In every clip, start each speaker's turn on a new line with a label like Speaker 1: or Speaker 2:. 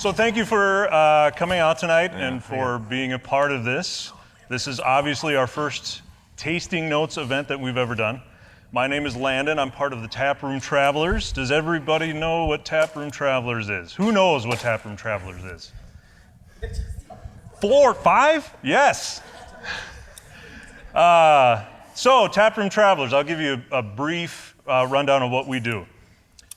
Speaker 1: So thank you for coming out tonight and for being a part of this. This is obviously our first tasting notes event that we've ever done. My name is Landon. I'm part of the Taproom Travelers. Does everybody know what Taproom Travelers is? Who knows what Taproom Travelers is? 4, 5? Yes. So Taproom Travelers, I'll give you a brief rundown of what we do.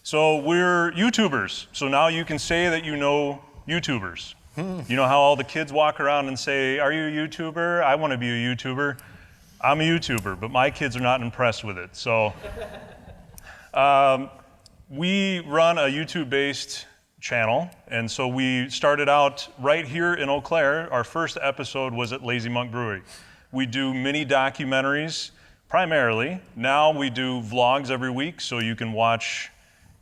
Speaker 1: So we're YouTubers. So now you can say that you know YouTubers. You know how all the kids walk around and say, are you a YouTuber? I want to be a YouTuber. I'm a YouTuber, but my kids are not impressed with it. So we run a YouTube-based channel, and so we started out right here in Eau Claire. Our first episode was at Lazy Monk Brewery. We do mini documentaries primarily. Now we do vlogs every week, so you can watch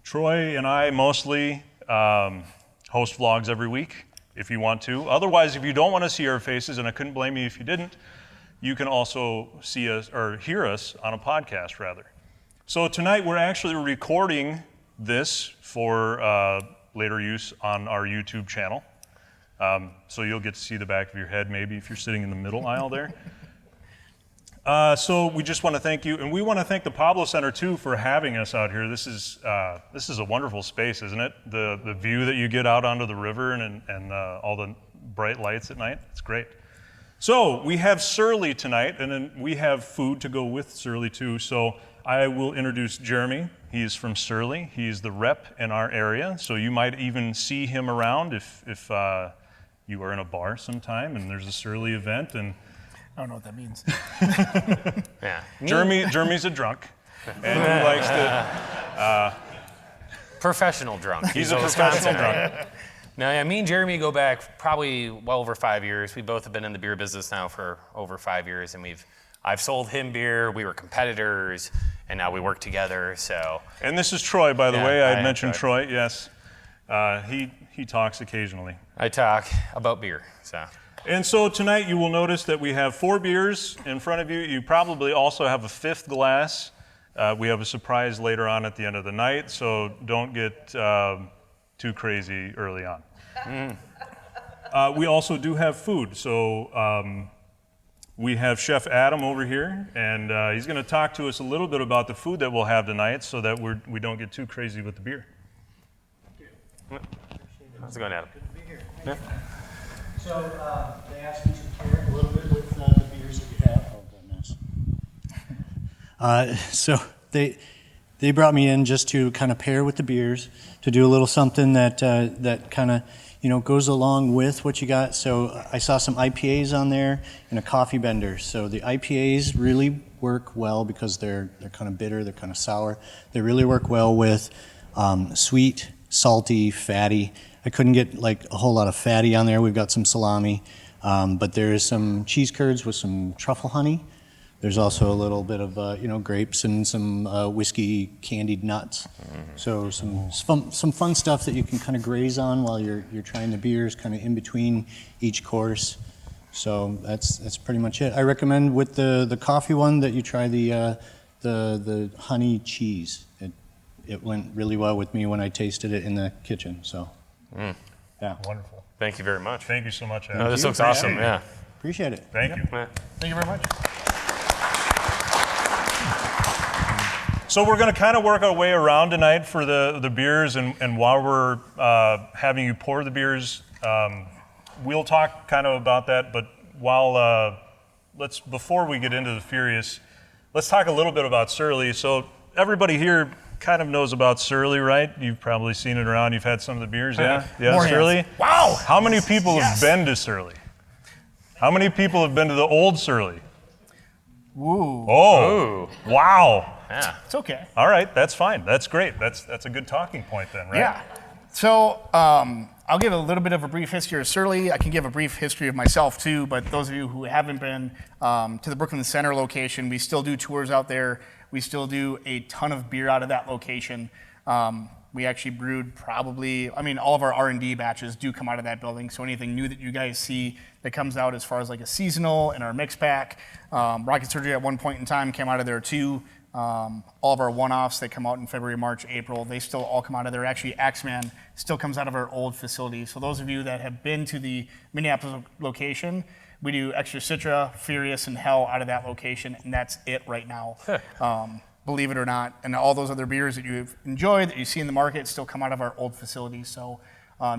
Speaker 1: Troy and I mostly host vlogs every week if you want to. Otherwise, if you don't want to see our faces, and I couldn't blame you if you didn't, you can also see us or hear us on a podcast rather. So tonight we're actually recording this for later use on our YouTube channel. So you'll get to see the back of your head maybe if you're sitting in the middle aisle there. So we just want to thank you, and we want to thank the Pablo Center too for having us out here. This is a wonderful space, isn't it? The view that you get out onto the river and all the bright lights at night, it's great. So we have Surly tonight, and then we have food to go with Surly too. So I will introduce Jeremy. He's from Surly. He's the rep in our area, so you might even see him around if you are in a bar sometime and there's a Surly event. And
Speaker 2: I don't know what that means.
Speaker 3: Yeah.
Speaker 1: Jeremy's a drunk, and he likes to...
Speaker 3: professional drunk.
Speaker 1: He's a professional drunk.
Speaker 3: No, yeah, me and Jeremy go back probably well over 5 years. We both have been in the beer business now for over 5 years, and I've sold him beer, we were competitors, and now we work together, so.
Speaker 1: And this is Troy, by the way. I had
Speaker 3: am
Speaker 1: mentioned Troy, yes. He talks occasionally.
Speaker 3: I talk about beer, so.
Speaker 1: And so tonight you will notice that we have 4 beers in front of you. You probably also have a 5th glass. We have a surprise later on at the end of the night, so don't get too crazy early on. We also do have food, so we have Chef Adam over here, and he's going to talk to us a little bit about the food that we'll have tonight so that we don't get too crazy with the beer.
Speaker 3: How's it going, Adam?
Speaker 4: Good to be here. Thank you. So they asked me to pair a little bit with the beers that you have. Oh, goodness. So they brought me in just to kind of pair with the beers, to do a little something that kind of goes along with what you got. So I saw some IPAs on there and a coffee bender. So the IPAs really work well because they're kind of bitter, they're kind of sour. They really work well with sweet, salty, fatty. I couldn't get like a whole lot of fatty on there. We've got some salami, but there is some cheese curds with some truffle honey. There's also a little bit of grapes and some whiskey candied nuts. So some fun stuff that you can kind of graze on while you're trying the beers, kind of in between each course. So that's pretty much it. I recommend with the coffee one that you try the honey cheese. It went really well with me when I tasted it in the kitchen. So yeah,
Speaker 1: Wonderful.
Speaker 3: Thank you very much.
Speaker 1: Thank you so much, Adam.
Speaker 3: No, this looks awesome, yeah.
Speaker 4: appreciate it.
Speaker 1: Thank you.
Speaker 3: Yeah.
Speaker 2: Thank you very much.
Speaker 1: So we're going to kind of work our way around tonight for the beers, and while we're having you pour the beers, we'll talk kind of about that. But before we get into the Furious, let's talk a little bit about Surly. So everybody here kind of knows about Surly, right? You've probably seen it around. You've had some of the beers, yeah? Yeah,
Speaker 2: More
Speaker 1: Surly?
Speaker 2: hands. Wow!
Speaker 1: How many people have been to Surly? How many people have been to the old Surly?
Speaker 2: Woo.
Speaker 1: Oh, wow.
Speaker 3: Yeah.
Speaker 2: It's okay.
Speaker 1: All right, that's fine. That's great. That's a good talking point then, right?
Speaker 2: Yeah. So I'll give a little bit of a brief history of Surly. I can give a brief history of myself too, but those of you who haven't been to the Brooklyn Center location, we still do tours out there. We still do a ton of beer out of that location. We actually brewed all of our R&D batches do come out of that building. So anything new that you guys see that comes out as far as like a seasonal in our mix pack, Rocket Surgery at one point in time came out of there too. all of our one-offs that come out in February, March, April, they still all come out of there. Actually, Axeman still comes out of our old facility. So those of you that have been to the Minneapolis location, we do Extra Citra, Furious, and Hell out of that location, and that's it right now. Believe it or not. And all those other beers that you've enjoyed, that you see in the market, still come out of our old facility. So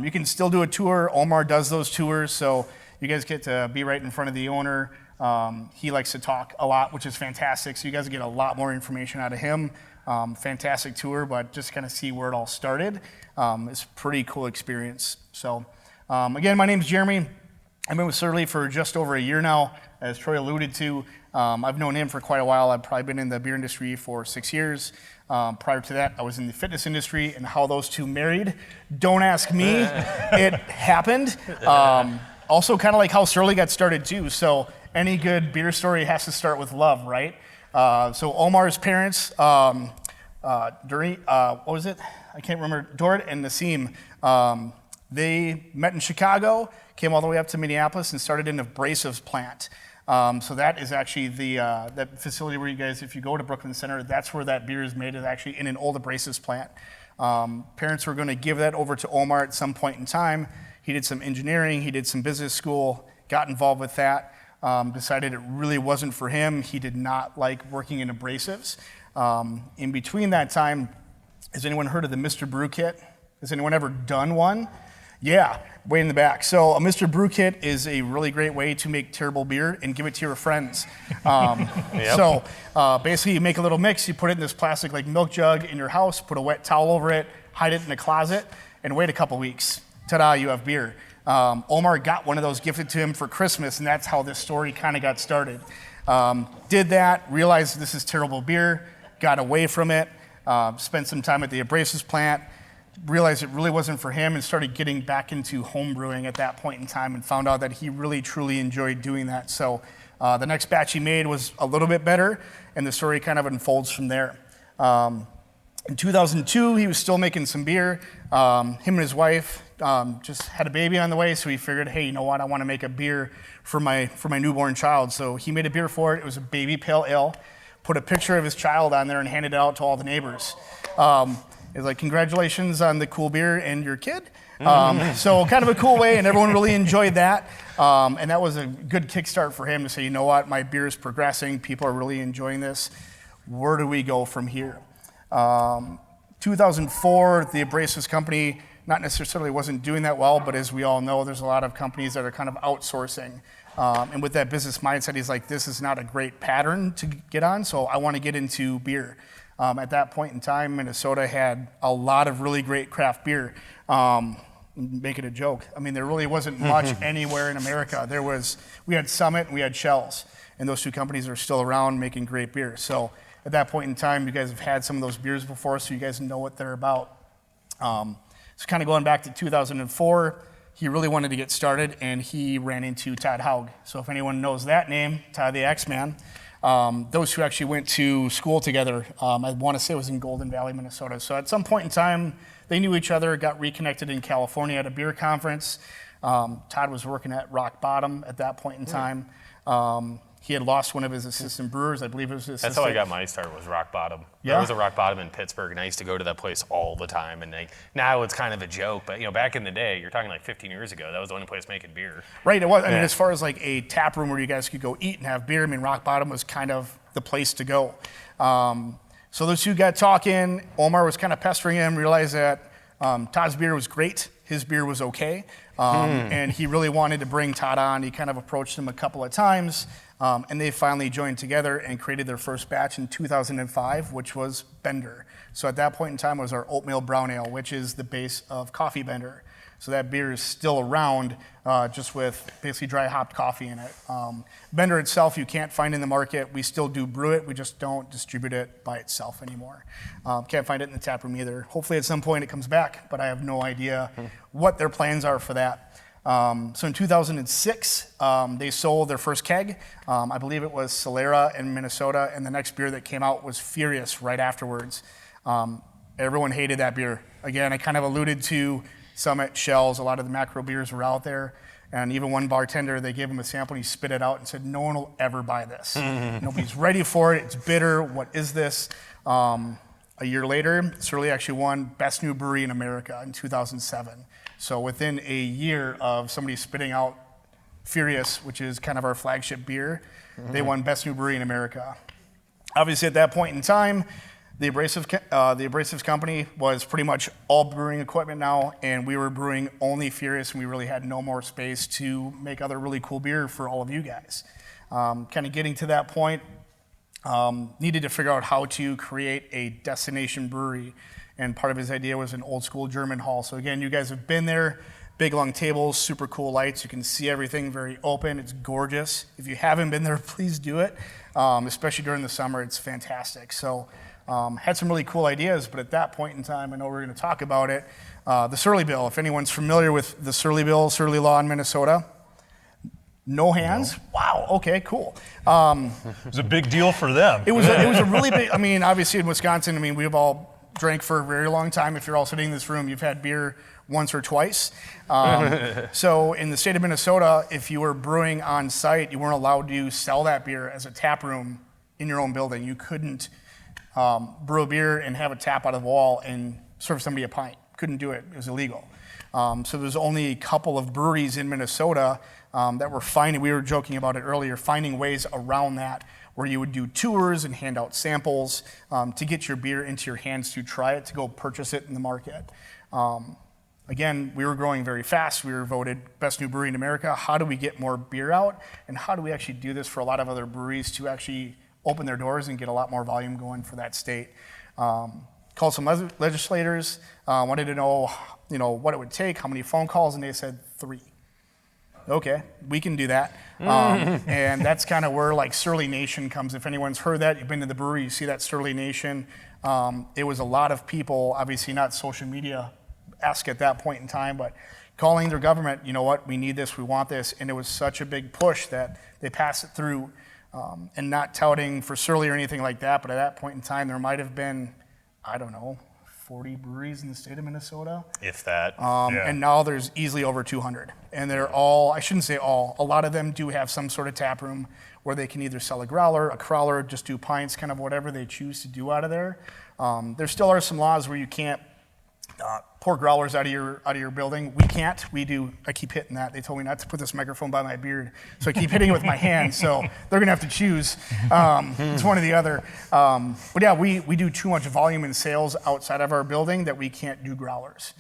Speaker 2: you can still do a tour. Omar does those tours, so you guys get to be right in front of the owner. He likes to talk a lot, which is fantastic. So you guys get a lot more information out of him. Fantastic tour, but just kind of see where it all started. It's a pretty cool experience. So again, my name is Jeremy. I've been with Surly for just over a year now, as Troy alluded to. I've known him for quite a while. I've probably been in the beer industry for 6 years. Prior to that, I was in the fitness industry, and how those two married, don't ask me. It happened. Also, kind of like how Surly got started too. So any good beer story has to start with love, right? So Omar's parents, what was it? I can't remember. Dort and Nassim, they met in Chicago, came all the way up to Minneapolis, and started an abrasives plant. So that is actually that facility where you guys, if you go to Brooklyn Center, that's where that beer is made, is actually in an old abrasives plant. Parents were going to give that over to Omar at some point in time. He did some engineering, he did some business school, got involved with that, decided it really wasn't for him. He did not like working in abrasives. In between that time, has anyone heard of the Mr. Brew Kit? Has anyone ever done one? Yeah, way in the back. So a Mr. Brew Kit is a really great way to make terrible beer and give it to your friends. So basically you make a little mix, you put it in this plastic like milk jug in your house, put a wet towel over it, hide it in a closet, and wait a couple weeks. Ta-da, you have beer. Omar got one of those gifted to him for Christmas, and that's how this story kind of got started. Did that, realized this is terrible beer, got away from it, spent some time at the abrasives plant, realized it really wasn't for him, and started getting back into home brewing at that point in time, and found out that he really truly enjoyed doing that. So the next batch he made was a little bit better, and the story kind of unfolds from there. In 2002, he was still making some beer. Him and his wife just had a baby on the way, so he figured, hey, you know what? I want to make a beer for my newborn child. So he made a beer for it. It was a baby pale ale. Put a picture of his child on there and handed it out to all the neighbors. It was like, congratulations on the cool beer and your kid. So kind of a cool way, and everyone really enjoyed that. And that was a good kickstart for him to say, you know what? My beer is progressing. People are really enjoying this. Where do we go from here? 2004, the abrasives company not necessarily wasn't doing that well, but as we all know, there's a lot of companies that are kind of outsourcing. And with that business mindset, he's like, this is not a great pattern to get on, so I want to get into beer. At that point in time, Minnesota had a lot of really great craft beer. Make it a joke. I mean, there really wasn't much anywhere in America. We had Summit and we had Shells, and those two companies are still around making great beer. So at that point in time, you guys have had some of those beers before, so you guys know what they're about. So kind of going back to 2004, he really wanted to get started, and he ran into Todd Haug. So if anyone knows that name, Todd the X-Man, those two actually went to school together. I want to say it was in Golden Valley, Minnesota. So at some point in time, they knew each other, got reconnected in California at a beer conference. Todd was working at Rock Bottom at that point in time. He had lost one of his assistant brewers. I believe it was his assistant.
Speaker 3: That's how I got my start, was Rock Bottom.
Speaker 2: Yeah?
Speaker 3: There was a Rock Bottom in Pittsburgh, and I used to go to that place all the time. And now it's kind of a joke, but back in the day, you're talking like 15 years ago, that was the only place making beer.
Speaker 2: Right, it was. I mean, as far as like a tap room where you guys could go eat and have beer, I mean, Rock Bottom was kind of the place to go. So those two got talking. Omar was kind of pestering him, realized that Todd's beer was great. His beer was okay. And he really wanted to bring Todd on. He kind of approached him a couple of times. And they finally joined together and created their first batch in 2005, which was Bender. So at that point in time, it was our Oatmeal Brown Ale, which is the base of Coffee Bender. So that beer is still around, just with basically dry hopped coffee in it. Bender itself, you can't find in the market. We still do brew it. We just don't distribute it by itself anymore. Can't find it in the tap room either. Hopefully at some point it comes back, but I have no idea what their plans are for that. So in 2006, they sold their first keg. I believe it was Solera in Minnesota, and the next beer that came out was Furious right afterwards. Everyone hated that beer. Again, I kind of alluded to Summit, Shells, a lot of the macro beers were out there. And even one bartender, they gave him a sample and he spit it out and said, no one will ever buy this. Nobody's ready for it. It's bitter. What is this? A year later, Surly actually won Best New Brewery in America in 2007. So within a year of somebody spitting out Furious, which is kind of our flagship beer, they won Best New Brewery in America. Obviously, at that point in time, the Abrasives Company was pretty much all brewing equipment now, and we were brewing only Furious, and we really had no more space to make other really cool beer for all of you guys. Kind of getting to that point, needed to figure out how to create a destination brewery, and part of his idea was an old school German hall. So again, you guys have been there, big long tables, super cool lights, you can see everything very open, it's gorgeous. If you haven't been there, please do it, especially during the summer, it's fantastic. So had some really cool ideas, but at that point in time, I know we're gonna talk about it, the Surly Bill. If anyone's familiar with the Surly Bill, Surly law in Minnesota, no hands? No. Wow, okay, cool.
Speaker 1: It was a big deal for them.
Speaker 2: It was a really big, I mean, obviously in Wisconsin, I mean, we've all drank for a very long time. If you're all sitting in this room, you've had beer once or twice. So in the state of Minnesota, if you were brewing on site, you weren't allowed to sell that beer as a tap room in your own building. You couldn't brew a beer and have a tap out of the wall and serve somebody a pint. Couldn't do it, it was illegal. So there's only a couple of breweries in Minnesota that were finding, we were joking about it earlier, finding ways around that where you would do tours and hand out samples to get your beer into your hands to try it, to go purchase it in the market. Again, we were growing very fast. We were voted Best New Brewery in America. How do we get more beer out? And how do we actually do this for a lot of other breweries to actually open their doors and get a lot more volume going for that state? Called some legislators, wanted to know, what it would take, how many phone calls, and they said 3. Okay, we can do that. And that's kind of where like Surly Nation comes. If anyone's heard that, you've been to the brewery, you see that Surly Nation. It was a lot of people, obviously not social media esque at that point in time, but calling their government, you know what, we need this, we want this. And it was such a big push that they passed it through, and not touting for Surly or anything like that, but at that point in time, there might have been, I don't know, 40 breweries in the state of Minnesota.
Speaker 3: If that.
Speaker 2: And now there's easily over 200. And they're all, I shouldn't say all, a lot of them do have some sort of tap room where they can either sell a growler, a crawler, just do pints, kind of whatever they choose to do out of there. There still are some laws where you can't pour growlers out of your building. We can't. We do. I keep hitting that. They told me not to put this microphone by my beard, so I keep hitting it with my hand. So they're gonna have to choose. It's one or the other. But yeah, we do too much volume in sales outside of our building that we can't do growlers.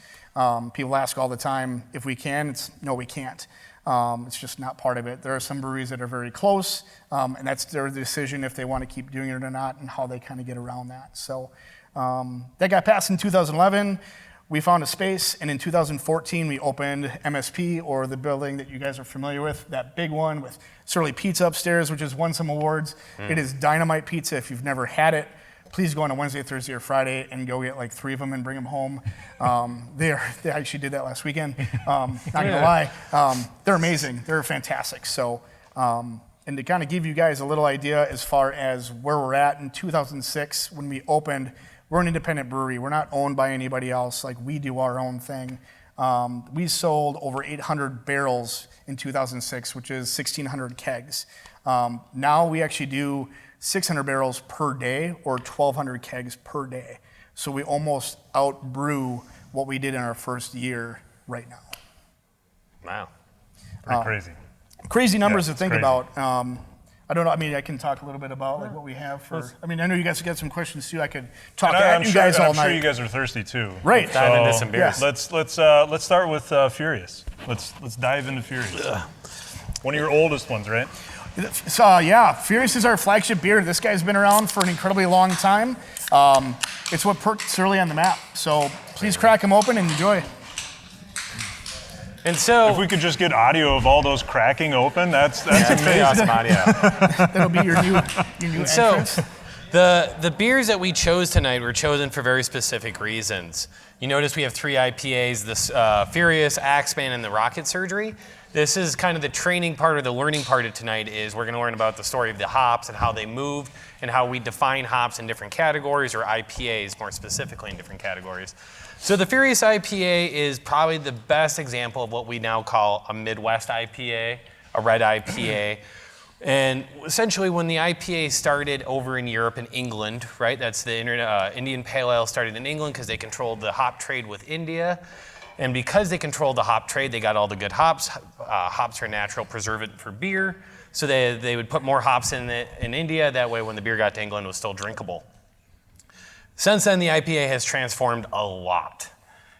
Speaker 2: People ask all the time if we can. No, we can't. It's just not part of it. There are some breweries that are very close, and that's their decision if they want to keep doing it or not, and how they kind of get around that. So that got passed in 2011. We found a space, and in 2014, we opened MSP, or the building that you guys are familiar with, that big one with Surly Pizza upstairs, which has won some awards. It is dynamite pizza. If you've never had it, please go on a Wednesday, Thursday, or Friday and go get like 3 of them and bring them home. They actually did that last weekend. Not gonna lie, they're amazing. They're fantastic. So, and to kind of give you guys a little idea as far as where we're at, in 2006, when we opened, we're an independent brewery. We're not owned by anybody else. Like, we do our own thing. We sold over 800 barrels in 2006, which is 1,600 kegs. Now we actually do 600 barrels per day, or 1,200 kegs per day. So we almost outbrew what we did in our first year right now.
Speaker 3: Wow.
Speaker 1: Pretty crazy.
Speaker 2: Crazy numbers
Speaker 1: Yeah,
Speaker 2: to think
Speaker 1: crazy.
Speaker 2: about. I don't know. I mean, I can talk a little bit about like what we have for. I mean, I know you guys got some questions too. I could talk
Speaker 1: And
Speaker 2: at
Speaker 1: I'm
Speaker 2: you
Speaker 1: sure,
Speaker 2: guys all
Speaker 1: I'm
Speaker 2: night.
Speaker 1: sure you guys are thirsty too.
Speaker 2: Right.
Speaker 3: Dive into some beers.
Speaker 2: Yeah.
Speaker 1: Let's start with Furious. Let's dive into Furious. One of your oldest ones, right?
Speaker 2: So yeah, Furious is our flagship beer. This guy's been around for an incredibly long time. It's what put Surly on the map. So please crack them open and enjoy.
Speaker 3: And so,
Speaker 1: If we could just get audio of all those cracking open, that's
Speaker 3: that's pretty awesome audio.
Speaker 2: That'll be your new
Speaker 3: So,
Speaker 2: entrance.
Speaker 3: the beers that we chose tonight were chosen for very specific reasons. You notice we have 3 IPAs, this Furious, Axeman, and the Rocket Surgery. This is kind of the training part or the learning part of tonight is we're going to learn about the story of the hops and how they moved and how we define hops in different categories, or IPAs more specifically in different categories. So the Furious IPA is probably the best example of what we now call a Midwest IPA, a red IPA. And essentially when the IPA started over in Europe and England, right, that's the Indian Pale Ale started in England because they controlled the hop trade with India. And because they controlled the hop trade, they got all the good hops. Hops are a natural preservative for beer. So they would put more hops in India. That way, when the beer got to England, it was still drinkable. Since then, the IPA has transformed a lot.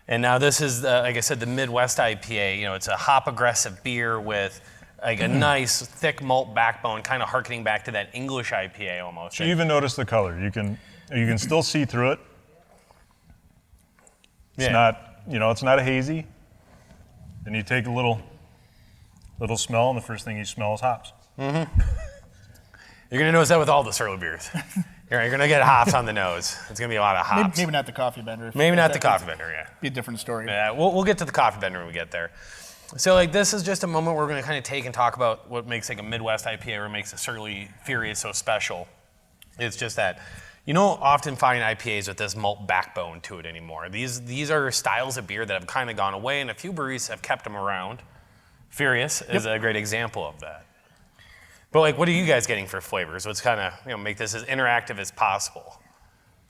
Speaker 3: And now this is, like I said, the Midwest IPA. You know, it's a hop-aggressive beer with like a nice, thick malt backbone, kind of harkening back to that English IPA almost.
Speaker 1: You even notice the color. You can still see through it. It's not. You know, it's not a hazy. Then you take a little smell, and the first thing you smell is hops.
Speaker 3: Mm-hmm. You're gonna notice that with all the Surly beers. You're gonna get hops on the nose. It's gonna be a lot of hops.
Speaker 2: Maybe not the coffee bender.
Speaker 3: Maybe not the coffee bender. Yeah.
Speaker 2: Be a different story.
Speaker 3: Yeah, we'll get to the coffee bender when we get there. So like this is just a moment where we're gonna kind of take and talk about what makes like a Midwest IPA or makes a Surly Furious so special. It's just that. You don't often find IPAs with this malt backbone to it anymore. These are styles of beer that have kind of gone away, and a few breweries have kept them around. Furious is a great example of that. But like, what are you guys getting for flavors? Let's kind of make this as interactive as possible.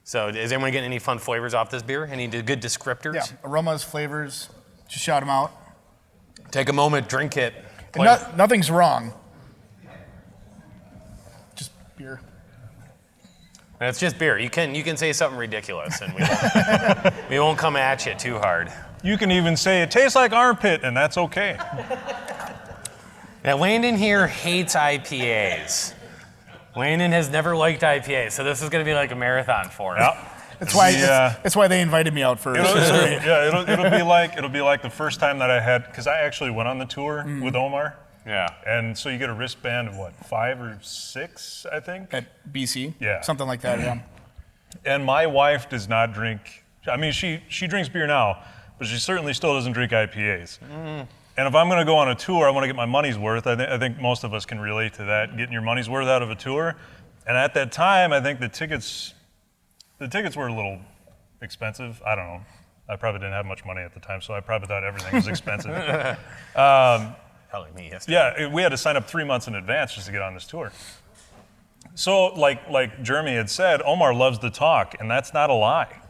Speaker 3: So is anyone getting any fun flavors off this beer? Any good descriptors?
Speaker 2: Yeah, aromas, flavors, just shout them out.
Speaker 3: Take a moment, drink it.
Speaker 2: Nothing's wrong. Just beer.
Speaker 3: It's just beer. You can say something ridiculous, and we won't come at you too hard.
Speaker 1: You can even say it tastes like armpit, and that's okay.
Speaker 3: Now, Landon here hates IPAs. Landon has never liked IPAs, so this is going to be like a marathon for him.
Speaker 1: Yep.
Speaker 2: That's why they invited me out first.
Speaker 1: It'll be like the first time that I had, because I actually went on the tour with Omar.
Speaker 3: Yeah.
Speaker 1: And so you get a wristband of what, 5 or 6, I think?
Speaker 2: At BC?
Speaker 1: Yeah.
Speaker 2: Something like that, yeah.
Speaker 1: And my wife does not drink, I mean, she drinks beer now, but she certainly still doesn't drink IPAs. And if I'm going to go on a tour, I want to get my money's worth. I think most of us can relate to that, getting your money's worth out of a tour. And at that time, I think the tickets were a little expensive. I don't know. I probably didn't have much money at the time, so I probably thought everything was expensive.
Speaker 3: Probably me yesterday.
Speaker 1: Yeah, we had to sign up 3 months in advance just to get on this tour. So like Jeremy had said, Omar loves to talk, and that's not a lie.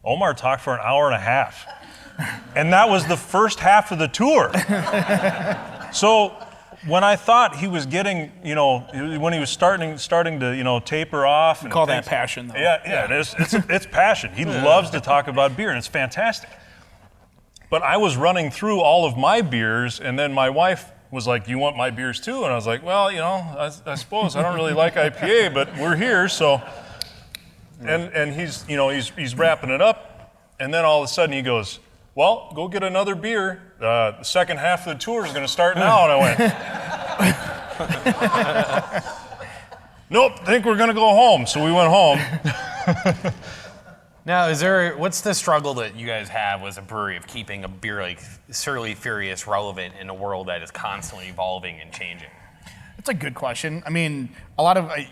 Speaker 1: Omar talked for an hour and a half. And that was the first half of the tour. So when I thought he was getting, when he was starting to, taper off.
Speaker 2: You call that passion, though.
Speaker 1: Yeah. It's passion. He loves to talk about beer, and it's fantastic. But I was running through all of my beers, and then my wife was like, "You want my beers too?" And I was like, "Well, I suppose I don't really like IPA, but we're here, so." And he's wrapping it up, and then all of a sudden he goes, "Well, go get another beer. The second half of the tour is going to start now." And I went, "Nope, think we're going to go home." So we went home.
Speaker 3: Now, what's the struggle that you guys have as a brewery of keeping a beer like Surly Furious relevant in a world that is constantly evolving and changing?
Speaker 2: That's a good question. I mean,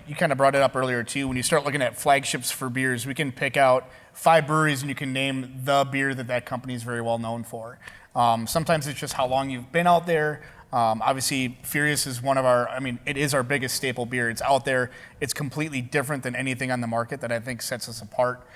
Speaker 2: you kind of brought it up earlier too. When you start looking at flagships for beers, we can pick out 5 breweries and you can name the beer that company is very well known for. Sometimes it's just how long you've been out there. Obviously, Furious is it is our biggest staple beer. It's out there. It's completely different than anything on the market that I think sets us apart.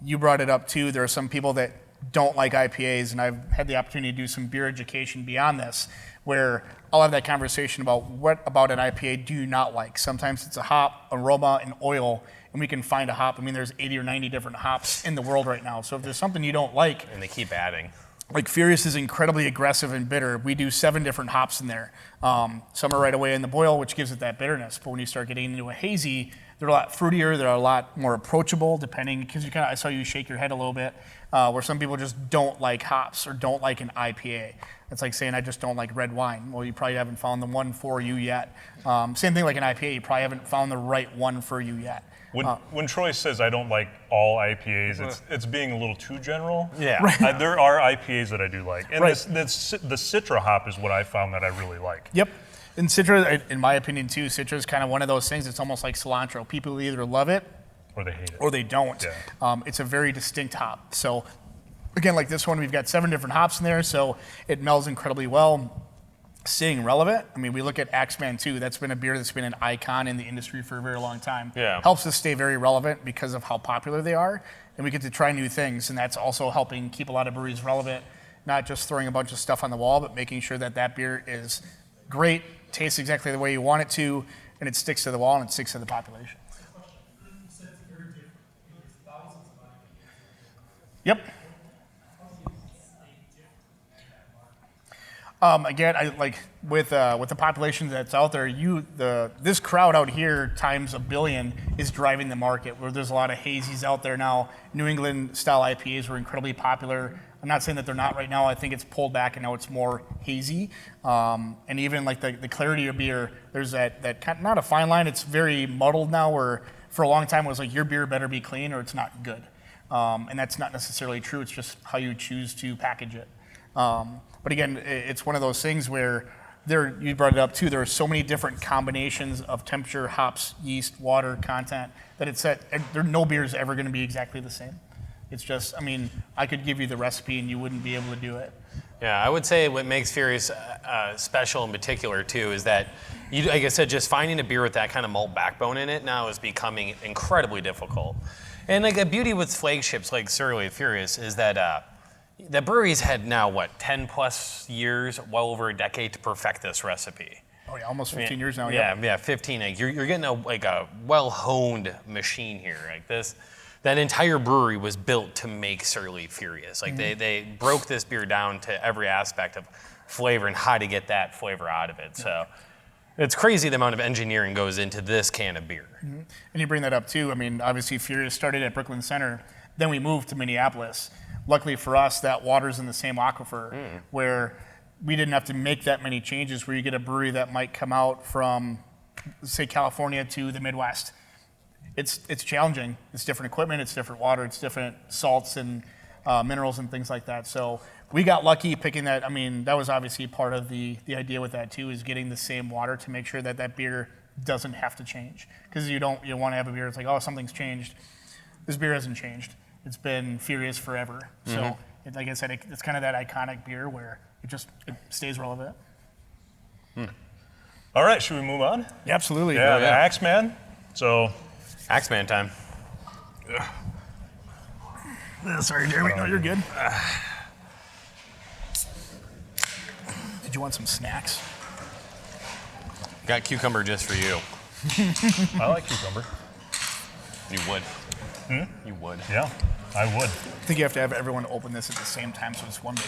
Speaker 2: You brought it up too. There are some people that don't like IPAs, and I've had the opportunity to do some beer education beyond this, where I'll have that conversation about what about an IPA do you not like. Sometimes it's a hop, aroma, and oil, and we can find a hop. I mean, there's 80 or 90 different hops in the world right now. So if there's something you don't like,
Speaker 3: and they keep adding.
Speaker 2: Like Furious is incredibly aggressive and bitter. We do 7 different hops in there. Some are right away in the boil, which gives it that bitterness. But when you start getting into a hazy, They're a lot fruitier. They're a lot more approachable, depending, because I saw you shake your head a little bit, where some people just don't like hops or don't like an IPA. It's like saying I just don't like red wine. Well, you probably haven't found the one for you yet. Same thing like an IPA. You probably haven't found the right one for you yet.
Speaker 1: When Troy says I don't like all IPAs, it's being a little too general.
Speaker 3: Yeah.
Speaker 2: Right.
Speaker 1: There are IPAs that I do like. And
Speaker 2: Right.
Speaker 1: the Citra hop is what I found that I really like.
Speaker 2: Yep. And Citra, in my opinion too, Citra is kind of one of those things. It's almost like cilantro. People either love it
Speaker 1: Or they hate it.
Speaker 2: or they don't.
Speaker 1: Yeah.
Speaker 2: It's a very distinct hop. So again, like this one, we've got 7 different hops in there, so it melds incredibly well. Staying relevant. I mean, we look at Axeman too. That's been a beer that's been an icon in the industry for a very long time.
Speaker 3: Yeah.
Speaker 2: Helps us stay very relevant because of how popular they are, and we get to try new things, and that's also helping keep a lot of breweries relevant. Not just throwing a bunch of stuff on the wall, but making sure that that beer is great, tastes exactly the way you want it to, and it sticks to the wall and it sticks to the population. Yep. Again, I like with the population that's out there. This crowd out here times 1 billion is driving the market. Where there's a lot of hazies out there now. New England style IPAs were incredibly popular. I'm not saying that they're not right now. I think it's pulled back and now it's more hazy. And even like the clarity of beer, there's that kind, not a fine line. It's very muddled now. Where for a long time it was like your beer better be clean or it's not good. And that's not necessarily true. It's just how you choose to package it. But again, it's one of those things where you brought it up too, there are so many different combinations of temperature, hops, yeast, water, content, that no beer is ever going to be exactly the same. It's just, I mean, I could give you the recipe and you wouldn't be able to do it.
Speaker 3: Yeah, I would say what makes Furious special in particular too is that, like I said, just finding a beer with that kind of malt backbone in it now is becoming incredibly difficult. And like a beauty with flagships like Surly Furious is that the breweries had now, 10 plus years, well over a decade to perfect this recipe.
Speaker 2: Oh yeah, almost 15 years now.
Speaker 3: Yeah, 15. Like you're getting a well-honed machine here. Like this, that entire brewery was built to make Surly Furious. Like they broke this beer down to every aspect of flavor and how to get that flavor out of it. So it's crazy the amount of engineering goes into this can of beer.
Speaker 2: Mm-hmm. And you bring that up too. I mean, obviously Furious started at Brooklyn Center, then we moved to Minneapolis. Luckily for us, that water's in the same aquifer where we didn't have to make that many changes where you get a brewery that might come out from, say, California to the Midwest. It's challenging. It's different equipment, it's different water, it's different salts and minerals and things like that. So we got lucky picking that. I mean, that was obviously part of the idea with that too, is getting the same water to make sure that that beer doesn't have to change. Because you want to have a beer, it's like, oh, something's changed. This beer hasn't changed. It's been Furious forever. So, like I said, it's kind of that iconic beer where it stays relevant.
Speaker 1: All right, should we move on?
Speaker 2: Yeah, absolutely.
Speaker 1: Yeah, the Axeman. So,
Speaker 3: Axeman time.
Speaker 2: Sorry, Jeremy. No, you're good. Did you want some snacks?
Speaker 3: Got cucumber just for you.
Speaker 1: I like cucumber.
Speaker 3: You would. You would.
Speaker 1: Yeah, I would.
Speaker 2: I think you have to have everyone open this at the same time, so it's one big.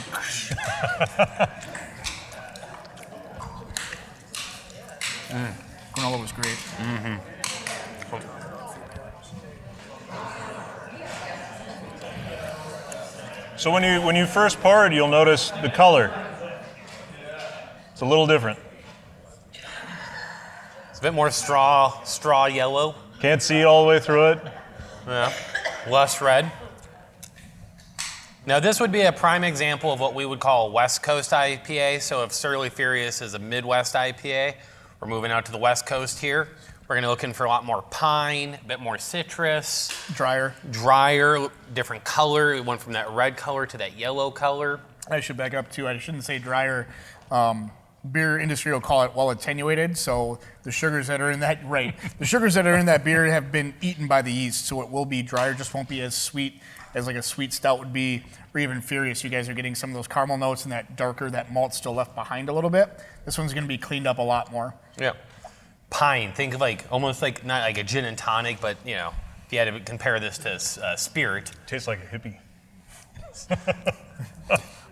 Speaker 2: Granola was great.
Speaker 1: So when you first pour it, you'll notice the color. It's a little different.
Speaker 3: It's a bit more straw yellow.
Speaker 1: Can't see it all the way through it.
Speaker 3: Yeah, less red. Now this would be a prime example of what we would call a West Coast IPA. So if Surly Furious is a Midwest IPA, we're moving out to the West Coast here. We're gonna be looking for a lot more pine, a bit more citrus.
Speaker 2: Drier,
Speaker 3: different color. It went from that red color to that yellow color.
Speaker 2: I should back up too. I shouldn't say drier. Beer industry will call it well attenuated. So the sugars that are in that the sugars that are in that beer have been eaten by the yeast, so it will be drier. Just won't be as sweet as like a sweet stout would be, or even Furious. You guys are getting some of those caramel notes and that malt still left behind a little bit. This one's going to be cleaned up a lot more.
Speaker 3: Yeah, pine. Think of almost like not like a gin and tonic, but if you had to compare this to spirit.
Speaker 1: Tastes like a hippie.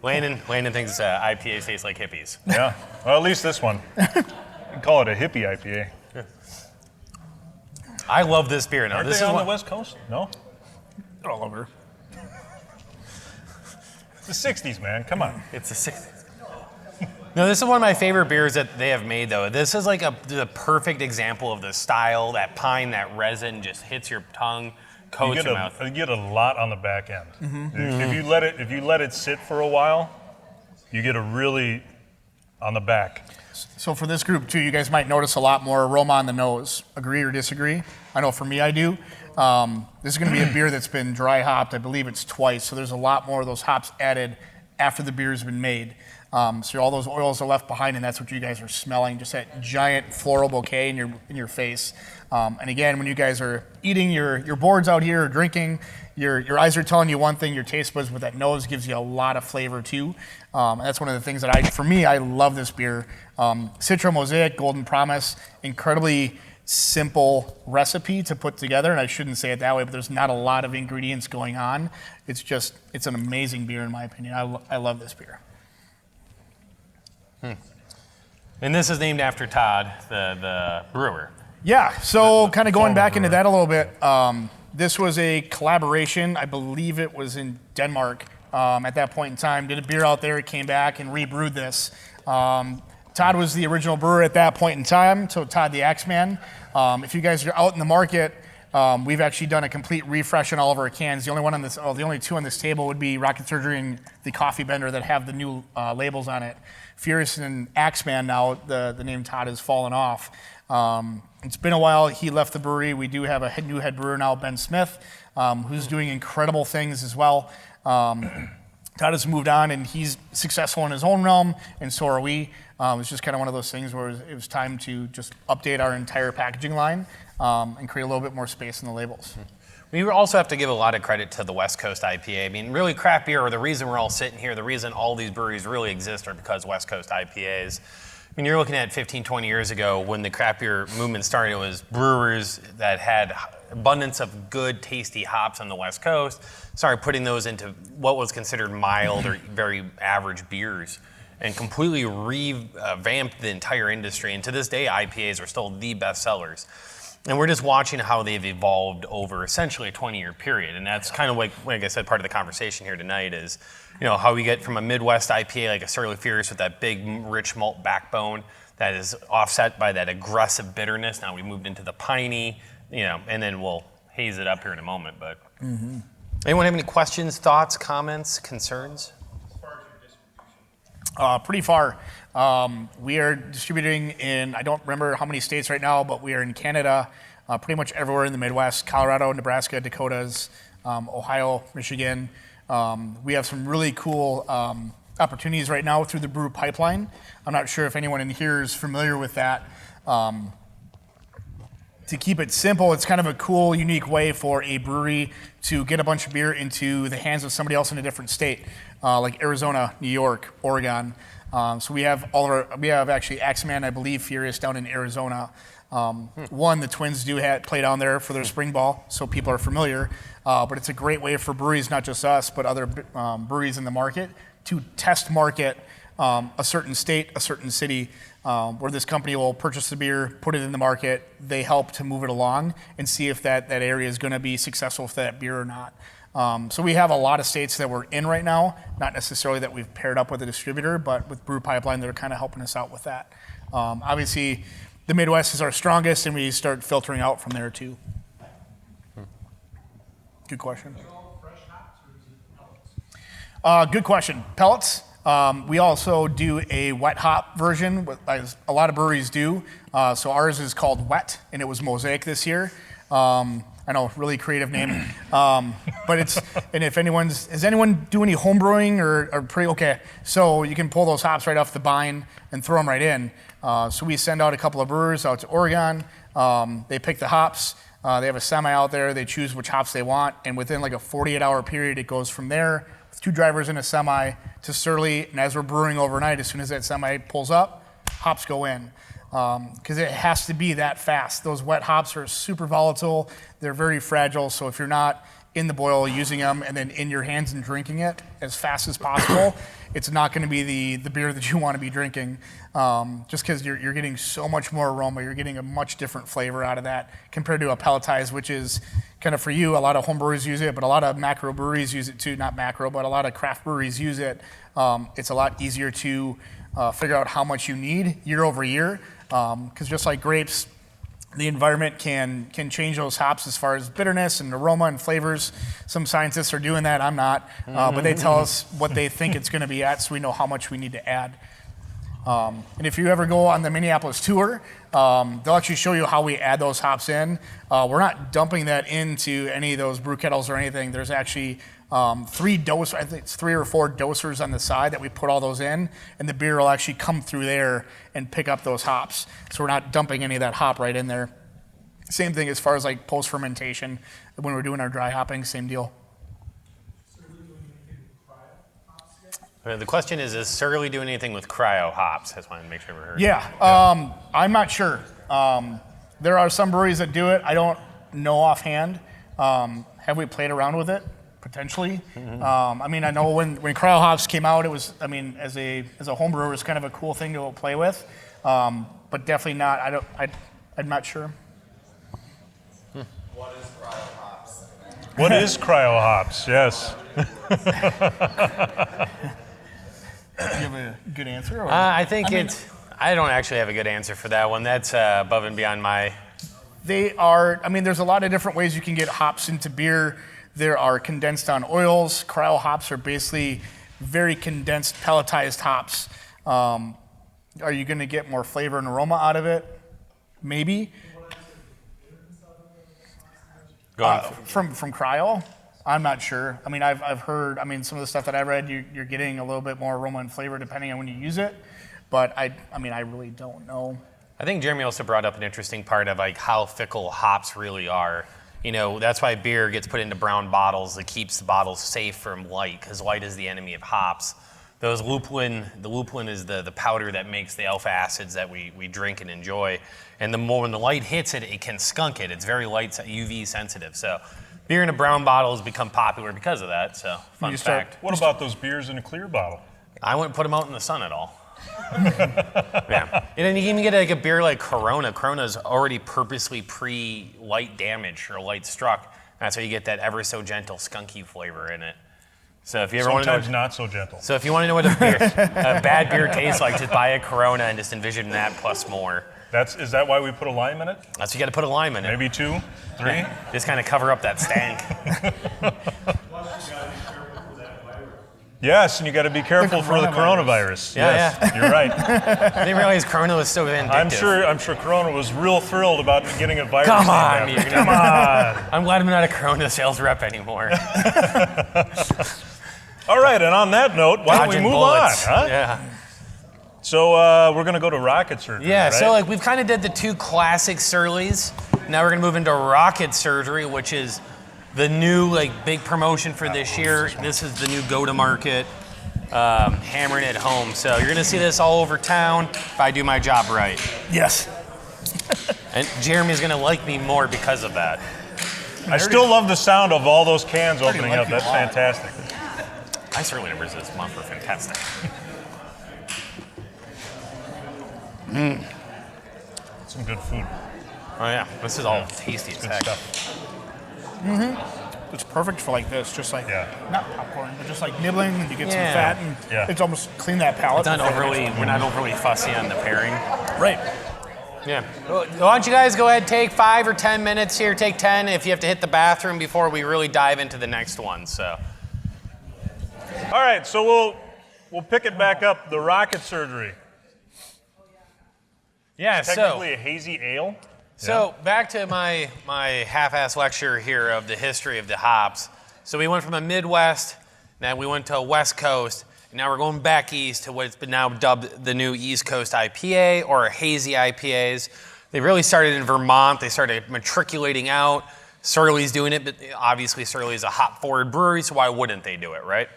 Speaker 3: Landon thinks IPAs taste like hippies.
Speaker 1: Yeah, well, at least this one. You can call it a hippie IPA.
Speaker 3: I love this beer. Now,
Speaker 1: Aren't
Speaker 3: this
Speaker 1: they
Speaker 3: is
Speaker 1: on
Speaker 3: one,
Speaker 1: the West Coast? No?
Speaker 2: They're all over.
Speaker 1: It's the 60s, man. Come on.
Speaker 3: It's a 60s. No, this is one of my favorite beers that they have made, though. This is like the perfect example of the style. That pine, that resin just hits your tongue, coats your mouth.
Speaker 1: You get a lot on the back end. If you let it sit for a while, you get a really on the back.
Speaker 2: So for this group too, you guys might notice a lot more aroma on the nose. Agree or disagree? I know for me, I do. This is going to be a beer that's been dry hopped. I believe it's twice. So there's a lot more of those hops added after the beer's been made. So all those oils are left behind, and that's what you guys are smelling. Just that giant floral bouquet in your face. And again, when you guys are eating your boards out here or drinking, your eyes are telling you one thing, your taste buds with that nose gives you a lot of flavor too. And that's one of the things that I love this beer. Citra Mosaic, Golden Promise, incredibly simple recipe to put together. And I shouldn't say it that way, but there's not a lot of ingredients going on. It's an amazing beer in my opinion. I love this beer.
Speaker 3: And this is named after Todd, the brewer.
Speaker 2: Yeah, so kind of going
Speaker 1: former
Speaker 2: back into
Speaker 1: brewer.
Speaker 2: that a little bit, this was a collaboration. I believe it was in Denmark at that point in time. Did a beer out there, came back and rebrewed this. Todd was the original brewer at that point in time, so Todd the Axeman. If you guys are out in the market, we've actually done a complete refresh on all of our cans. The only two on this table would be Rocket Surgery and the Coffee Bender that have the new labels on it. Furious and Axeman now, the name Todd has fallen off. It's been a while. He left the brewery. We do have a new head brewer now, Ben Smith, who's doing incredible things as well. Todd has moved on, and he's successful in his own realm, and so are we. It's just kind of one of those things where it was time to just update our entire packaging line and create a little bit more space in the labels.
Speaker 3: We also have to give a lot of credit to the West Coast IPA. I mean, really craft beer, or the reason we're all sitting here, the reason all these breweries really exist are because West Coast IPAs. I mean, you're looking at 15, 20 years ago when the craft beer movement started, it was brewers that had abundance of good, tasty hops on the West Coast, started putting those into what was considered mild or very average beers, and completely revamped the entire industry. And to this day, IPAs are still the best sellers. And we're just watching how they've evolved over essentially a 20-year period. And that's kind of like I said, part of the conversation here tonight is, how we get from a Midwest IPA like a Surly Fierce with that big, rich malt backbone that is offset by that aggressive bitterness. Now we moved into the piney, and then we'll haze it up here in a moment. But anyone have any questions, thoughts, comments, concerns?
Speaker 2: Pretty far. We are distributing in, I don't remember how many states right now, but we are in Canada, pretty much everywhere in the Midwest, Colorado, Nebraska, Dakotas, Ohio, Michigan. We have some really cool opportunities right now through the Brew Pipeline. I'm not sure if anyone in here is familiar with that. To keep it simple, it's kind of a cool, unique way for a brewery to get a bunch of beer into the hands of somebody else in a different state, like Arizona, New York, Oregon. So we have actually Axeman, I believe, Furious down in Arizona. The Twins do play down there for their spring ball, so people are familiar. But it's a great way for breweries, not just us, but other breweries in the market, to test market a certain state, a certain city, where this company will purchase the beer, put it in the market. They help to move it along and see if that area is going to be successful for that beer or not. So we have a lot of states that we're in right now, not necessarily that we've paired up with a distributor, but with Brew Pipeline, they're kind of helping us out with that. Obviously, the Midwest is our strongest, and we start filtering out from there too. Good question. Good question. Pellets. We also do a wet hop version, as a lot of breweries do. So ours is called Wet, and it was Mosaic this year. I know, really creative name. But and if does anyone do any home brewing or okay? So you can pull those hops right off the vine and throw them right in. So we send out a couple of brewers out to Oregon. They pick the hops. They have a semi out there. They choose which hops they want, and within like a 48-hour period, it goes from there with 2 drivers in a semi to Surly. And as we're brewing overnight, as soon as that semi pulls up, hops go in. Because it has to be that fast. Those wet hops are super volatile. They're very fragile. So if you're not in the boil, using them, and then in your hands and drinking it as fast as possible, it's not going to be the beer that you want to be drinking, just because you're getting so much more aroma. You're getting a much different flavor out of that compared to a pelletized, which is kind of for you. A lot of home breweries use it, but a lot of macro breweries use it too. Not macro, but a lot of craft breweries use it. It's a lot easier to figure out how much you need year over year, because just like grapes, the environment can change those hops as far as bitterness and aroma and flavors. Some scientists are doing that, I'm not, but they tell us what they think it's going to be at, so we know how much we need to add. And if you ever go on the Minneapolis tour, they'll actually show you how we add those hops in. We're not dumping that into any of those brew kettles or anything. There's actually I think it's 3 or 4 dosers on the side that we put all those in, and the beer will actually come through there and pick up those hops. So we're not dumping any of that hop right in there. Same thing as far as like post-fermentation. When we're doing our dry hopping, same deal.
Speaker 3: The question is Surly doing anything with cryo hops? I just wanted to make sure we heard.
Speaker 2: Yeah, I'm not sure. There are some breweries that do it. I don't know offhand. Have we played around with it? Potentially. I mean, I know when Cryo Hops came out, it was, I mean, as a home brewer, it was kind of a cool thing to play with, but definitely not. I'm not sure.
Speaker 5: What is Cryo Hops?
Speaker 1: What is Cryo Hops? Yes.
Speaker 2: Do you have a good answer? Or?
Speaker 3: I think I don't actually have a good answer for that one. That's above and beyond my.
Speaker 2: They are, I mean, there's a lot of different ways you can get hops into beer. There are condensed on oils. Cryo hops are basically very condensed pelletized hops. Are you going to get more flavor and aroma out of it? Maybe. From cryo? I'm not sure. I mean, I've heard, I mean, some of the stuff that I read, you're getting a little bit more aroma and flavor depending on when you use it. But I mean, I really don't know.
Speaker 3: I think Jeremy also brought up an interesting part of like how fickle hops really are. You know, that's why beer gets put into brown bottles. It keeps the bottles safe from light, because light is the enemy of hops. The lupulin is the powder that makes the alpha acids that we drink and enjoy. And the more when the light hits it, it can skunk it. It's very light UV sensitive. So beer in a brown bottle has become popular because of that. So fun fact.
Speaker 1: What about those beers in a clear bottle?
Speaker 3: I wouldn't put them out in the sun at all. Yeah, and then you can even get like a beer like Corona. Corona's already purposely pre-light damaged or light struck. That's how you get that ever so gentle skunky flavor in it. So if you ever want to know,
Speaker 1: Sometimes not so gentle.
Speaker 3: so if you want to know what a bad beer tastes like, just buy a Corona and just envision that plus more.
Speaker 1: Is that why we put a lime in it?
Speaker 3: That's you got to put a lime in it.
Speaker 1: Maybe 2, 3?
Speaker 3: Just kind of cover up that stank.
Speaker 1: Yes, and you got to be careful for the coronavirus.
Speaker 3: Yeah,
Speaker 1: yes, you're right.
Speaker 3: I didn't realize Corona was so vindictive.
Speaker 1: I'm sure Corona was real thrilled about getting a virus.
Speaker 3: Come on,
Speaker 1: named after-
Speaker 3: come on. I'm glad I'm not a Corona sales rep anymore.
Speaker 1: All right, and on that note, why don't we
Speaker 3: Dodging
Speaker 1: move
Speaker 3: bullets.
Speaker 1: on? Huh?
Speaker 3: Yeah.
Speaker 1: So we're going to go to rocket surgery.
Speaker 3: Yeah,
Speaker 1: right?
Speaker 3: so like we've kind of did the 2 classic Surlys. Now we're gonna move into rocket surgery, which is the new like big promotion for this year. This is the new go-to-market, hammering it home. So you're gonna see this all over town if I do my job right.
Speaker 2: Yes.
Speaker 3: And Jeremy's gonna like me more because of that.
Speaker 1: I still love the sound of all those cans opening
Speaker 2: like
Speaker 1: up.
Speaker 2: you a
Speaker 1: That's
Speaker 2: lot.
Speaker 1: fantastic.
Speaker 3: I certainly numbers this month were fantastic.
Speaker 1: Some good food.
Speaker 3: Oh yeah, this is all tasty as
Speaker 1: Good
Speaker 3: heck.
Speaker 1: stuff.
Speaker 2: It's perfect for like this, just like,
Speaker 1: Yeah.
Speaker 2: not popcorn, but just like nibbling, and you get some
Speaker 3: Yeah.
Speaker 2: fat, and
Speaker 1: Yeah.
Speaker 2: it's almost clean that palate.
Speaker 3: We're not overly fussy on the pairing.
Speaker 2: Right.
Speaker 3: Yeah. Well, why don't you guys go ahead, take 5 or 10 minutes here, take 10 if you have to hit the bathroom before we really dive into the next one. So.
Speaker 1: All right, so we'll pick it back up. The rocket surgery.
Speaker 3: Yeah.
Speaker 1: Technically a hazy ale.
Speaker 3: So back to my half-ass lecture here of the history of the hops. So we went from a Midwest, then we went to a West Coast, and now we're going back east to what's been now dubbed the new East Coast IPA or hazy IPAs. They really started in Vermont. They started matriculating out. Surly's doing it, but obviously Surly is a hop-forward brewery, so why wouldn't they do it, right?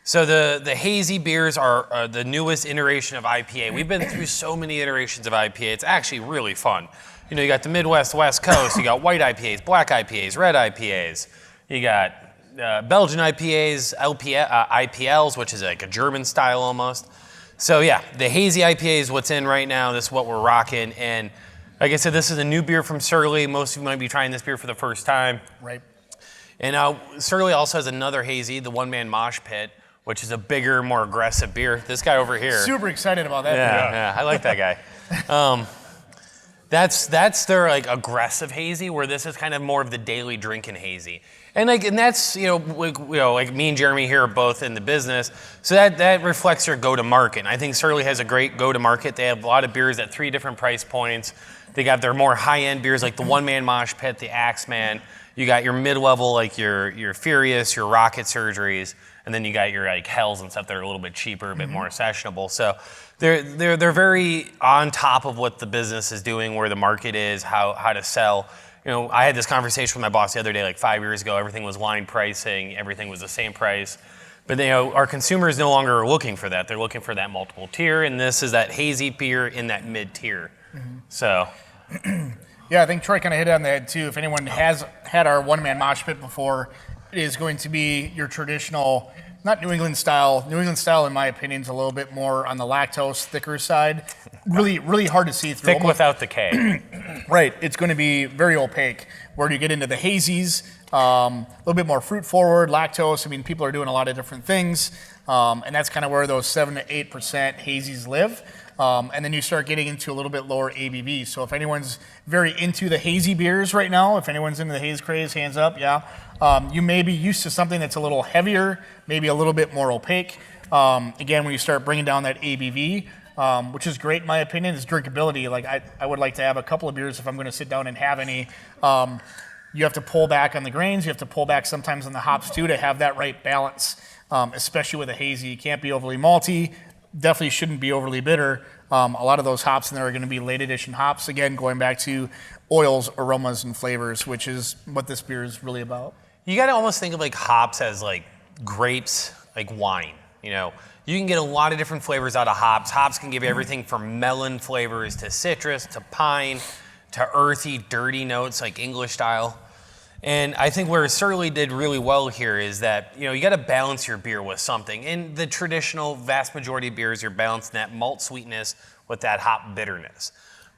Speaker 3: So the hazy beers are the newest iteration of IPA. We've been through so many iterations of IPA. It's actually really fun. You know, you got the Midwest, West Coast. You got white IPAs, black IPAs, red IPAs. You got Belgian IPAs, IPLs, which is like a German style almost. So yeah, the Hazy IPA is what's in right now. This is what we're rocking. And like I said, this is a new beer from Surly. Most of you might be trying this beer for the first time.
Speaker 2: Right.
Speaker 3: And Surly also has another Hazy, the One Man Mosh Pit, which is a bigger, more aggressive beer. This guy over here.
Speaker 2: Super excited about that.
Speaker 3: Yeah, I like that guy. That's their like aggressive hazy, where this is kind of more of the daily drinking hazy. And that's like me and Jeremy here are both in the business, so that reflects your go-to-market. And I think Surly has a great go-to-market. They have a lot of beers at 3 different price points. They got their more high-end beers like the One Man Mosh Pit, the Axeman. You got your mid-level like your Furious, your Rocket Surgeries, and then you got your like Hells and stuff that are a little bit cheaper, a bit more sessionable. So they're very on top of what the business is doing, where the market is, how to sell. I had this conversation with my boss the other day, like 5 years ago. Everything was line pricing, everything was the same price. But our consumers no longer are looking for that. They're looking for that multiple tier, and this is that hazy beer in that mid tier. So.
Speaker 2: Yeah, I think Troy kind of hit it on the head too. If anyone has had our One Man Mosh Pit before, it is going to be your traditional, not New England style. New England style, in my opinion, is a little bit more on the lactose, thicker side. Really, really hard to see through.
Speaker 3: Thick without the K.
Speaker 2: Right, it's going to be very opaque. Where you get into the hazies, a little bit more fruit forward, lactose. I mean, people are doing a lot of different things, and that's kind of where those 7 to 8% hazies live. And then you start getting into a little bit lower ABV. So if anyone's very into the hazy beers right now, if anyone's into the haze craze, hands up, yeah. You may be used to something that's a little heavier, maybe a little bit more opaque. Again, when you start bringing down that ABV, which is great in my opinion, is drinkability. Like I would like to have a couple of beers if I'm going to sit down and have any. You have to pull back on the grains. You have to pull back sometimes on the hops too to have that right balance, especially with a hazy. You can't be overly malty. Definitely shouldn't be overly bitter. A lot of those hops in there are going to be late edition hops. Again, going back to oils, aromas, and flavors, which is what this beer is really about.
Speaker 3: You got to almost think of like hops as like grapes, like wine. You can get a lot of different flavors out of hops. Hops can give you everything from melon flavors to citrus to pine to earthy, dirty notes like English style. And I think where Surly did really well here is that, you got to balance your beer with something. In the traditional vast majority of beers, you're balancing that malt sweetness with that hop bitterness.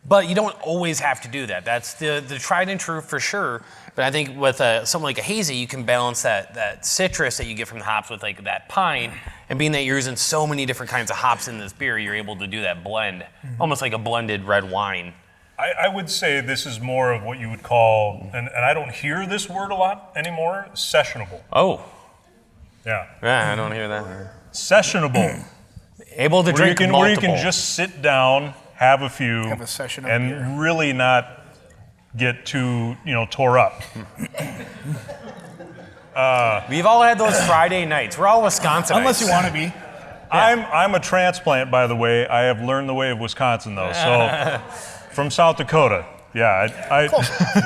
Speaker 3: But you don't always have to do that. That's the tried and true for sure. But I think with something like a hazy, you can balance that citrus that you get from the hops with like that pine. And being that you're using so many different kinds of hops in this beer, you're able to do that blend, almost like a blended red wine.
Speaker 1: I would say this is more of what you would call, and I don't hear this word a lot anymore, sessionable.
Speaker 3: Oh.
Speaker 1: Yeah.
Speaker 3: Yeah, I don't hear that.
Speaker 1: Sessionable.
Speaker 3: Able to drink multiple.
Speaker 1: Where you can just sit down, have a few,
Speaker 2: Have a session of
Speaker 1: and
Speaker 2: beer.
Speaker 1: really not get too, tore up.
Speaker 3: We've all had those Friday nights. We're all Wisconsinites.
Speaker 2: Unless you want to be.
Speaker 1: I'm a transplant, by the way. I have learned the way of Wisconsin, though. So from South Dakota. Yeah,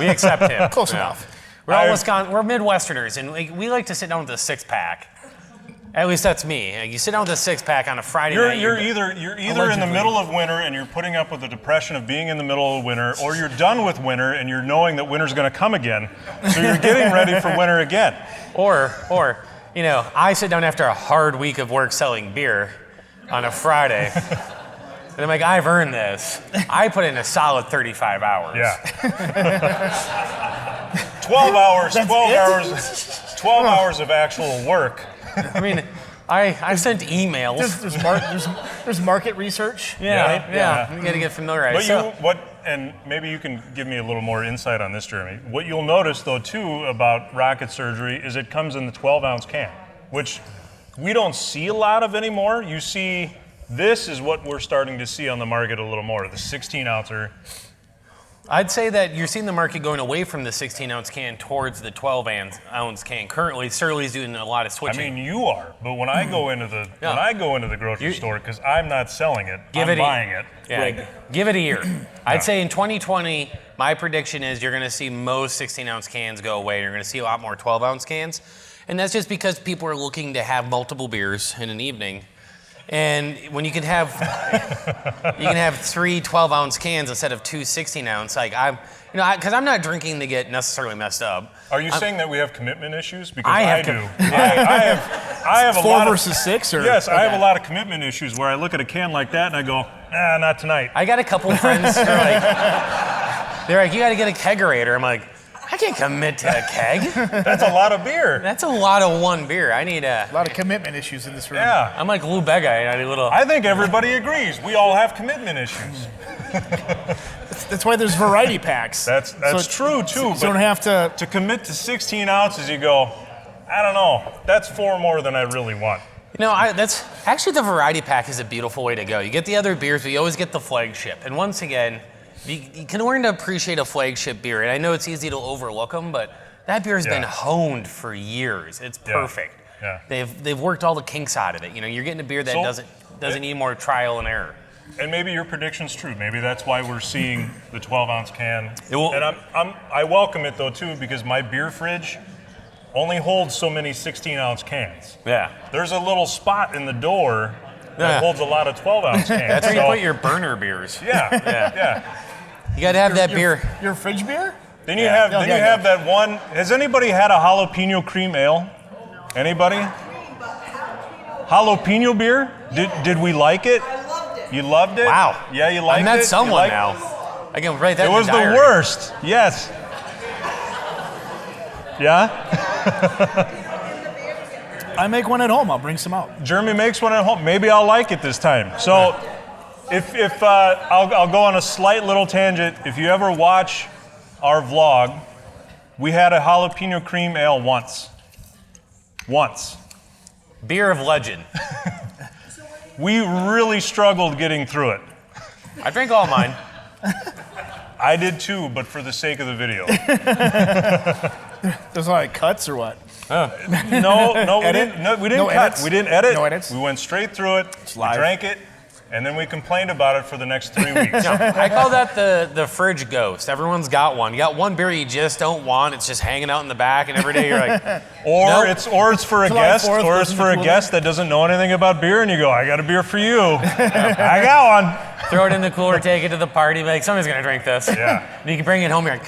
Speaker 3: We accept him.
Speaker 2: Close enough.
Speaker 3: We're all We're Midwesterners, and we like to sit down with a 6-pack. At least that's me. You sit down with a 6-pack on a Friday night.
Speaker 1: You're either in the middle of winter and you're putting up with the depression of being in the middle of winter, or you're done with winter and you're knowing that winter's going to come again, so you're getting ready for winter again.
Speaker 3: Or I sit down after a hard week of work selling beer on a Friday. And I'm like, I've earned this. I put in a solid 35 hours.
Speaker 1: Yeah. 12 hours of actual work.
Speaker 3: I mean, I sent emails.
Speaker 2: There's market research.
Speaker 3: Yeah. You got to get familiarized.
Speaker 1: And maybe you can give me a little more insight on this, Jeremy. What you'll notice, though, too, about Rocket Surgery is it comes in the 12-ounce can, which we don't see a lot of anymore. You see, this is what we're starting to see on the market a little more, the 16-ouncer.
Speaker 3: I'd say that you're seeing the market going away from the 16-ounce can towards the 12-ounce can. Currently, Surly's doing a lot of switching.
Speaker 1: I mean, you are, but when I go into the grocery store, because I'm not selling it, I'm buying it.
Speaker 3: Yeah, give it a year. I'd say in 2020, my prediction is you're going to see most 16-ounce cans go away. You're going to see a lot more 12-ounce cans, and that's just because people are looking to have multiple beers in an evening. And when you can have 3 12-ounce cans instead of 2 16-ounce, like because I'm not drinking to get necessarily messed up.
Speaker 1: Are you saying that we have commitment issues? Because
Speaker 3: I
Speaker 1: do.
Speaker 3: have
Speaker 1: I have a
Speaker 2: 4
Speaker 1: lot
Speaker 2: versus 6, or
Speaker 1: yes, I have
Speaker 2: okay.
Speaker 1: a lot of commitment issues where I look at a can like that and I go, not tonight.
Speaker 3: I got a couple friends who are like, you got to get a kegerator. I'm like, I can't commit to a keg.
Speaker 1: That's a lot of beer.
Speaker 3: That's a lot of one beer. I need
Speaker 2: a lot of commitment issues in this room.
Speaker 1: Yeah.
Speaker 3: I'm like Lou Bega. I need a little.
Speaker 1: I think everybody agrees. We all have commitment issues.
Speaker 2: That's why there's variety packs.
Speaker 1: That's true too.
Speaker 2: So you don't have to
Speaker 1: commit to 16 ounces. You go, I don't know. That's 4 more than I really want.
Speaker 3: That's actually the variety pack is a beautiful way to go. You get the other beers, but you always get the flagship. And once again, you can learn to appreciate a flagship beer. And I know it's easy to overlook them, but that beer has been honed for years. It's perfect.
Speaker 1: Yeah.
Speaker 3: They've worked all the kinks out of it. You're getting a beer that doesn't need more trial and error.
Speaker 1: And maybe your prediction's true. Maybe that's why we're seeing the 12-ounce can.
Speaker 3: And
Speaker 1: I welcome it though too, because my beer fridge only holds so many 16-ounce cans.
Speaker 3: Yeah.
Speaker 1: There's a little spot in the door that holds a lot of 12-ounce cans.
Speaker 3: That's where you put your burner beers.
Speaker 1: Yeah.
Speaker 3: You got to have that beer.
Speaker 2: Your fridge beer?
Speaker 1: Then you have that one. Has anybody had a jalapeno cream ale? Anybody? Jalapeno beer? Did we like it?
Speaker 5: I loved it.
Speaker 1: You loved it?
Speaker 3: Wow.
Speaker 1: Yeah, you liked it?
Speaker 3: I met someone now. I can write that in
Speaker 1: It was
Speaker 3: the
Speaker 1: the
Speaker 3: diary.
Speaker 1: worst. Yes. Yeah?
Speaker 2: I make one at home. I'll bring some out.
Speaker 1: Jeremy makes one at home. Maybe I'll like it this time. So if I'll go on a slight little tangent. If you ever watch our vlog, we had a jalapeno cream ale once.
Speaker 3: Beer of legend.
Speaker 1: We really struggled getting through it.
Speaker 3: I drank all mine.
Speaker 1: I did too, but for the sake of the video.
Speaker 2: There's a lot of cuts or what?
Speaker 1: No, we didn't
Speaker 2: No
Speaker 1: cut.
Speaker 2: edits?
Speaker 1: We didn't edit.
Speaker 2: No edits?
Speaker 1: We went straight through it. We
Speaker 2: live.
Speaker 1: drank it, and then we complained about it for the next 3 weeks.
Speaker 3: I call that the fridge ghost. Everyone's got one. You got one beer you just don't want. It's just hanging out in the back, and every day you're like,
Speaker 1: Or
Speaker 3: Nope.
Speaker 1: it's for a
Speaker 2: July
Speaker 1: guest,
Speaker 2: 4th
Speaker 1: or it's
Speaker 2: wasn't
Speaker 1: for a
Speaker 2: cool
Speaker 1: guest that doesn't know anything about beer, and you go, I got a beer for you. I got one.
Speaker 3: throw it in the cooler, take it to the party, be like, somebody's gonna drink this.
Speaker 1: Yeah.
Speaker 3: And you can bring it home. You're like,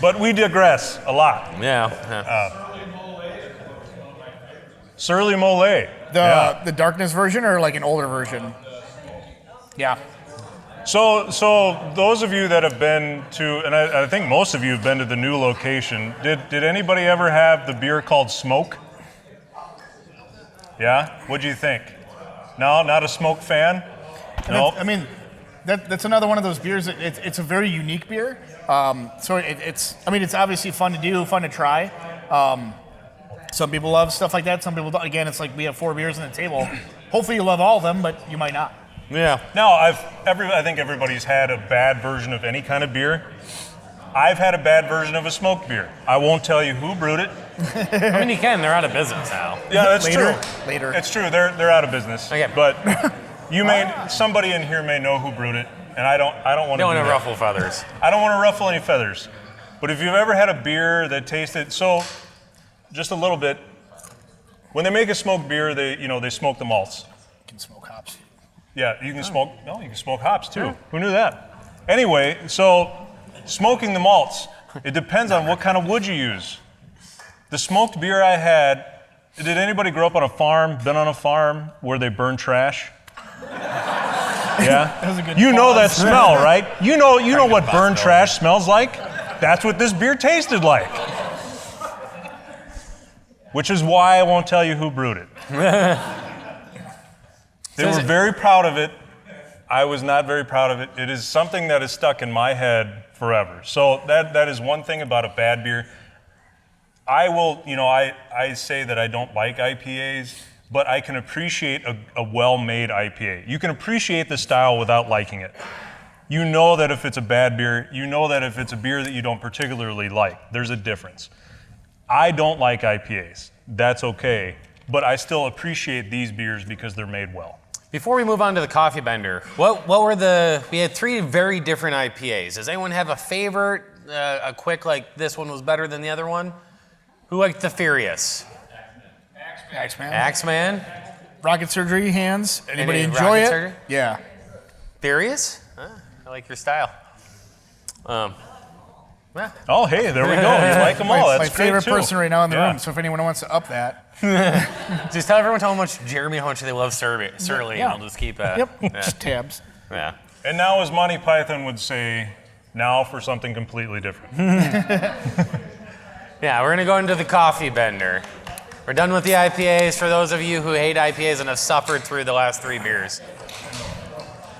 Speaker 1: But we digress a lot.
Speaker 3: yeah.
Speaker 1: Surly Mole.
Speaker 2: The darkness version or like an older version? Yeah.
Speaker 1: So those of you that have been to, and I think most of you have been to the new location, did anybody ever have the beer called Smoke? Yeah? What'd you think? No, not a Smoke fan? No.
Speaker 2: I mean, that's another one of those beers. It's a very unique beer. So it's obviously fun to do, fun to try. Some people love stuff like that. Some people don't. Again, it's like we have 4 beers on the table. Hopefully you love all of them, but you might not.
Speaker 3: Yeah.
Speaker 1: Now, I think everybody's had a bad version of any kind of beer. I've had a bad version of a smoked beer. I won't tell you who brewed it.
Speaker 3: I mean, you can. They're out of business now.
Speaker 1: Yeah, that's
Speaker 2: Later.
Speaker 1: true.
Speaker 2: Later.
Speaker 1: It's true. They're out of business.
Speaker 3: Okay.
Speaker 1: But somebody in here may know who brewed it, and I don't want to
Speaker 3: Don't want to
Speaker 1: that.
Speaker 3: ruffle feathers.
Speaker 1: I don't want to ruffle any feathers. But if you've ever had a beer that tasted just a little bit, when they make a smoked beer, they smoke the malts.
Speaker 2: You can smoke hops.
Speaker 1: Yeah, you can smoke hops too. Who knew that? Anyway, so smoking the malts, it depends on what kind of wood you use. The smoked beer I had, did anybody grow up on a farm, been on a farm where they burn trash? Yeah?
Speaker 2: That was a good
Speaker 1: You know that
Speaker 2: pause.
Speaker 1: smell, right? You know what burned trash smells like? That's what this beer tasted like. Which is why I won't tell you who brewed it. They were very proud of it. I was not very proud of it. It is something that is stuck in my head forever. So that is one thing about a bad beer. I say that I don't like IPAs, but I can appreciate a well-made IPA. You can appreciate the style without liking it. You know that if it's a bad beer, you know that if it's a beer that you don't particularly like, there's a difference. I don't like IPAs. That's okay. But I still appreciate these beers because they're made well.
Speaker 3: Before we move on to the coffee bender, we had 3 very different IPAs. Does anyone have a favorite, a quick, like this one was better than the other one? Who liked the Furious?
Speaker 2: Axeman.
Speaker 3: Axeman?
Speaker 2: rocket surgery hands. Anybody
Speaker 3: Any
Speaker 2: enjoy
Speaker 3: rocket
Speaker 2: it?
Speaker 3: surgery?
Speaker 2: Yeah.
Speaker 3: There he is. I like your style. Yeah.
Speaker 1: Oh, hey, there we go. You like them all. That's
Speaker 2: my favorite
Speaker 1: great, too.
Speaker 2: person right now in the
Speaker 1: Yeah.
Speaker 2: room. So if anyone wants to up that,
Speaker 3: Just tell everyone how much they love Surly,
Speaker 2: Yeah.
Speaker 3: and I'll just keep
Speaker 2: yep,
Speaker 3: Yeah.
Speaker 2: just tabs.
Speaker 3: Yeah.
Speaker 1: And now, as Monty Python would say, now for something completely different.
Speaker 3: Yeah, we're gonna go into the coffee bender. We're done with the IPAs for those of you who hate IPAs and have suffered through the last 3 beers.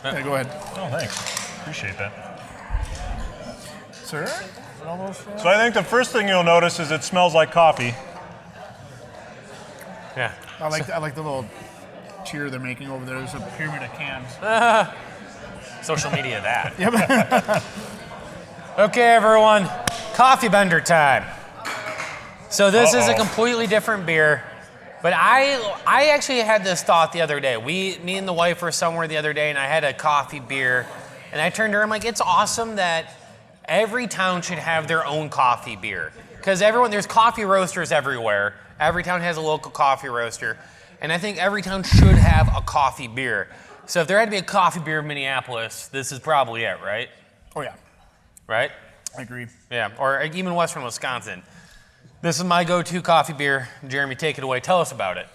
Speaker 2: Yeah, go ahead.
Speaker 1: Oh, thanks. Appreciate that.
Speaker 2: Sir?
Speaker 1: So I think the first thing you'll notice is it smells like coffee.
Speaker 3: Yeah.
Speaker 2: I like the little cheer they're making over there. There's a pyramid of cans.
Speaker 3: Social media that. Okay, everyone. Coffee bender time. So this is a completely different beer, but I actually had this thought the other day. Me and the wife were somewhere the other day, and I had a coffee beer, and I turned to her. I'm like, it's awesome that every town should have their own coffee beer, because there's coffee roasters everywhere. Every town has a local coffee roaster, and I think every town should have a coffee beer. So if there had to be a coffee beer in Minneapolis, this is probably it, right?
Speaker 2: Oh yeah,
Speaker 3: Right?
Speaker 2: I agree.
Speaker 3: Yeah, or even Western Wisconsin. This is my go-to coffee beer. Jeremy, take it away. Tell us about it.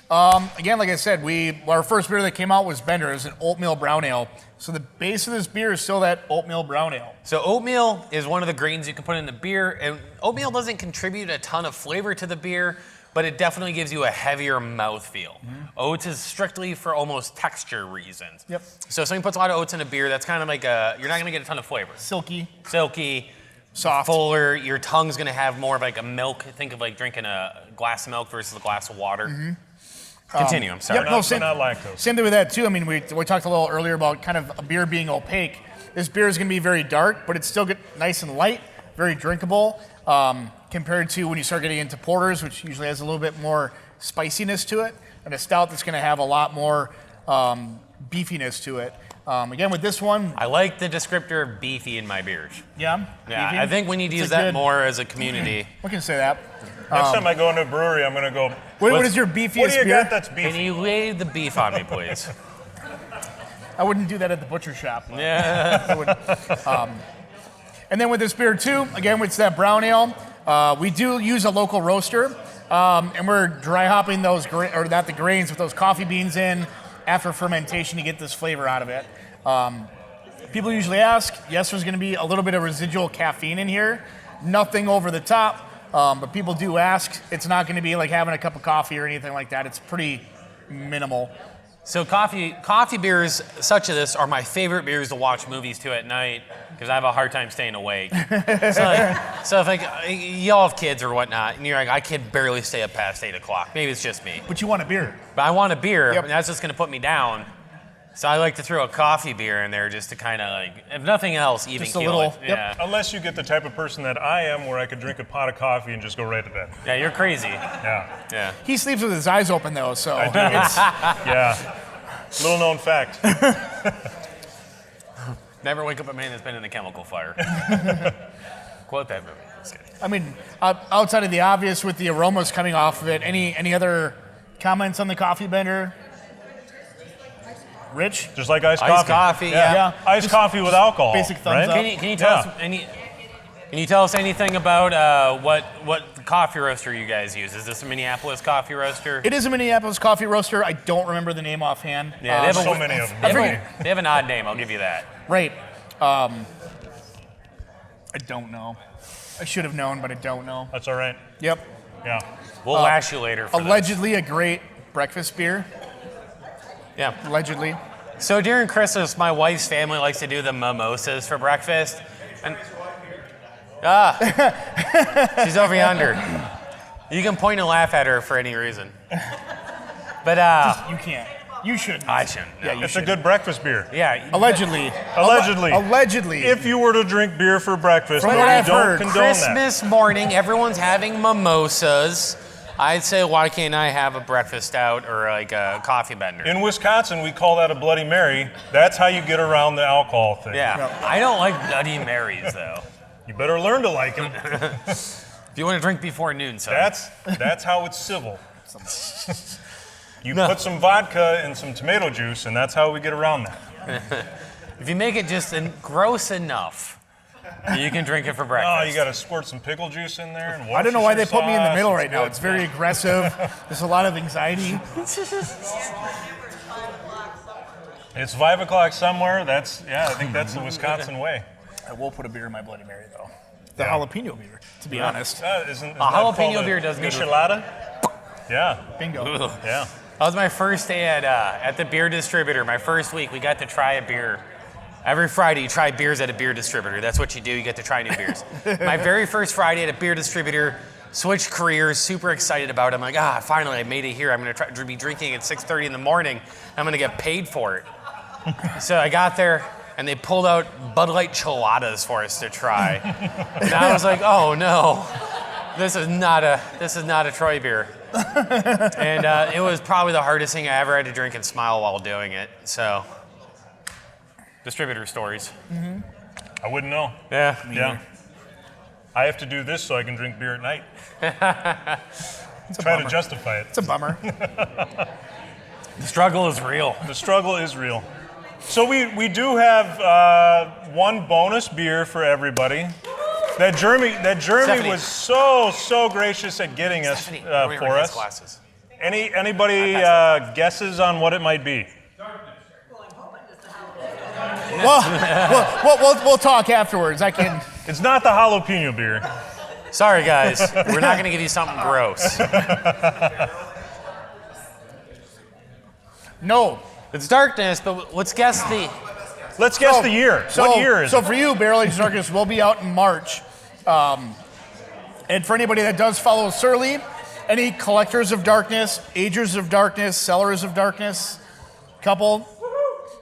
Speaker 2: Again, like I said, our first beer that came out was Bender. It was an Oatmeal Brown Ale. So the base of this beer is still that Oatmeal Brown Ale.
Speaker 3: So oatmeal is one of the grains you can put in the beer, and oatmeal doesn't contribute a ton of flavor to the beer, but it definitely gives you a heavier mouthfeel. Oats is strictly for almost texture reasons.
Speaker 2: Yep.
Speaker 3: So if someone puts a lot of oats in a beer, that's kind of like you're not gonna get a ton of flavor.
Speaker 2: Silky,
Speaker 3: Silky,
Speaker 2: soft.
Speaker 3: fuller, your tongue's gonna have more of like a milk. Think of like drinking a glass of milk versus a glass of water. Continue, I'm sorry.
Speaker 2: Yep, no,
Speaker 1: But not lactose.
Speaker 2: Same thing with that too. I mean, we talked a little earlier about kind of a beer being opaque. This beer is going to be very dark, but it's still nice and light, very drinkable. Compared to when you start getting into porters, which usually has a little bit more spiciness to it, and a stout that's going to have a lot more beefiness to it. Again, with this one,
Speaker 3: I like the descriptor beefy in my beers.
Speaker 2: yeah,
Speaker 3: Yeah,
Speaker 2: beefy.
Speaker 3: I think we need to
Speaker 2: It's
Speaker 3: use
Speaker 2: a
Speaker 3: that
Speaker 2: good-
Speaker 3: more as a community.
Speaker 2: We can say that.
Speaker 1: Next time I go into a brewery, I'm going to go,
Speaker 2: What is your beefiest
Speaker 1: what do you
Speaker 2: beer?
Speaker 1: got that's
Speaker 3: Can
Speaker 1: beefy?
Speaker 3: you lay the beef on me, please?
Speaker 2: I wouldn't do that at the butcher shop.
Speaker 3: Yeah.
Speaker 2: I wouldn't. And then with this beer too, again, it's that brown ale. We do use a local roaster, and we're dry hopping the grains with those coffee beans in after fermentation to get this flavor out of it. People usually ask, yes, there's going to be a little bit of residual caffeine in here, nothing over the top, but people do ask. It's not going to be like having a cup of coffee or anything like that. It's pretty minimal.
Speaker 3: So coffee beers such as this are my favorite beers to watch movies to at night because I have a hard time staying awake. so if like y'all have kids or whatnot, and you're like, I can barely stay up past 8 o'clock. Maybe it's just me.
Speaker 2: But you want a beer.
Speaker 3: But I want a beer,
Speaker 2: Yep.
Speaker 3: and that's just going to put me down. So I like to throw a coffee beer in there just to kind of like, if nothing else, even
Speaker 2: Just a
Speaker 3: keel
Speaker 2: little-
Speaker 3: it.
Speaker 2: yep.
Speaker 3: Yeah.
Speaker 1: Unless you get the type of person that I am, where I could drink a pot of coffee and just go right to bed.
Speaker 3: Yeah, you're crazy.
Speaker 1: Yeah,
Speaker 3: Yeah.
Speaker 2: He sleeps with his eyes open though, so it's,
Speaker 1: yeah. Little known fact.
Speaker 3: Never wake up a man that's been in a chemical fire. Quote that movie. Just kidding.
Speaker 2: I mean, outside of the obvious with the aromas coming off of it, any other comments on the coffee bender? Rich?
Speaker 1: Just like iced
Speaker 3: Iced
Speaker 1: coffee.
Speaker 3: coffee, yeah.
Speaker 1: Iced
Speaker 2: Just
Speaker 1: coffee with alcohol.
Speaker 2: basic thumbs
Speaker 1: right?
Speaker 2: up.
Speaker 3: Can you tell us Can you tell us anything about what coffee roaster you guys use? Is this a Minneapolis coffee roaster?
Speaker 2: It is a Minneapolis coffee roaster. I don't remember the name offhand.
Speaker 3: Yeah, they have
Speaker 1: so many of them.
Speaker 3: They have an odd name. I'll give you that.
Speaker 2: Right. I don't know. I should have known, but I don't know.
Speaker 1: That's all right.
Speaker 2: Yep.
Speaker 1: Yeah.
Speaker 3: We'll lash you later. For
Speaker 2: Allegedly a great breakfast beer.
Speaker 3: Yeah.
Speaker 2: Allegedly.
Speaker 3: So during Christmas, my wife's family likes to do the mimosas for breakfast, and she's over yonder. You can point and laugh at her for any reason, but
Speaker 2: You can't. You shouldn't.
Speaker 3: I shouldn't. No.
Speaker 2: Yeah, you
Speaker 1: It's a
Speaker 2: should.
Speaker 1: good breakfast beer.
Speaker 3: Yeah.
Speaker 2: Allegedly.
Speaker 1: Allegedly.
Speaker 2: Allegedly.
Speaker 1: If you were to drink beer for breakfast,
Speaker 2: From
Speaker 1: we
Speaker 2: what I've
Speaker 1: don't
Speaker 2: heard,
Speaker 1: condone that.
Speaker 3: Christmas morning, everyone's having mimosas. I'd say, why can't I have a breakfast stout or like a coffee bender?
Speaker 1: In Wisconsin, we call that a Bloody Mary. That's how you get around the alcohol thing.
Speaker 3: Yeah. I don't like Bloody Marys though.
Speaker 1: You better learn to like them.
Speaker 3: If you want to drink before noon, so
Speaker 1: That's how it's civil. You put some vodka and some tomato juice, and that's how we get around that.
Speaker 3: If you make it just gross enough, you can drink it for breakfast.
Speaker 1: Oh, you got to squirt some pickle juice in there. And
Speaker 2: I don't know why they put me in the middle
Speaker 1: sauce.
Speaker 2: right now. It's very aggressive. There's a lot of anxiety.
Speaker 1: It's 5 o'clock somewhere. I think that's the Wisconsin way.
Speaker 2: I will put a beer in my Bloody Mary, though. The jalapeno beer, to be honest.
Speaker 1: Isn't
Speaker 3: A jalapeno beer does good.
Speaker 1: Michelada? Yeah.
Speaker 2: Bingo.
Speaker 1: Yeah.
Speaker 3: That was my first day at the beer distributor. My first week, we got to try a beer. Every Friday, you try beers at a beer distributor. That's what you do. You get to try new beers. My very first Friday at a beer distributor, switched careers, super excited about it. I'm like, finally, I made it here. I'm going to be drinking at 6:30 in the morning. I'm going to get paid for it. So I got there, and they pulled out Bud Light Chiladas for us to try. And I was like, oh no, this is not a Troy beer. And it was probably the hardest thing I ever had to drink and smile while doing it. So, distributor stories.
Speaker 2: Mm-hmm.
Speaker 1: I wouldn't know.
Speaker 3: Yeah.
Speaker 1: Yeah. I have to do this so I can drink beer at night. Try to justify it.
Speaker 2: It's a bummer.
Speaker 3: The struggle is real.
Speaker 1: The struggle is real. So we do have one bonus beer for everybody. That Jeremy
Speaker 3: Stephanie.
Speaker 1: was so gracious at getting us for us.
Speaker 3: Glasses.
Speaker 1: Anybody guesses on what it might be?
Speaker 2: We'll talk afterwards. I can.
Speaker 1: It's not the jalapeno beer.
Speaker 3: Sorry, guys. We're not going to give you something gross.
Speaker 2: No.
Speaker 3: It's darkness, but let's guess the...
Speaker 1: Let's guess the year. What year is
Speaker 2: So
Speaker 1: it?
Speaker 2: for you, Barrel Aged Darkness will be out in March. And for anybody that does follow Surly, any collectors of darkness, agers of darkness, sellers of darkness, couple.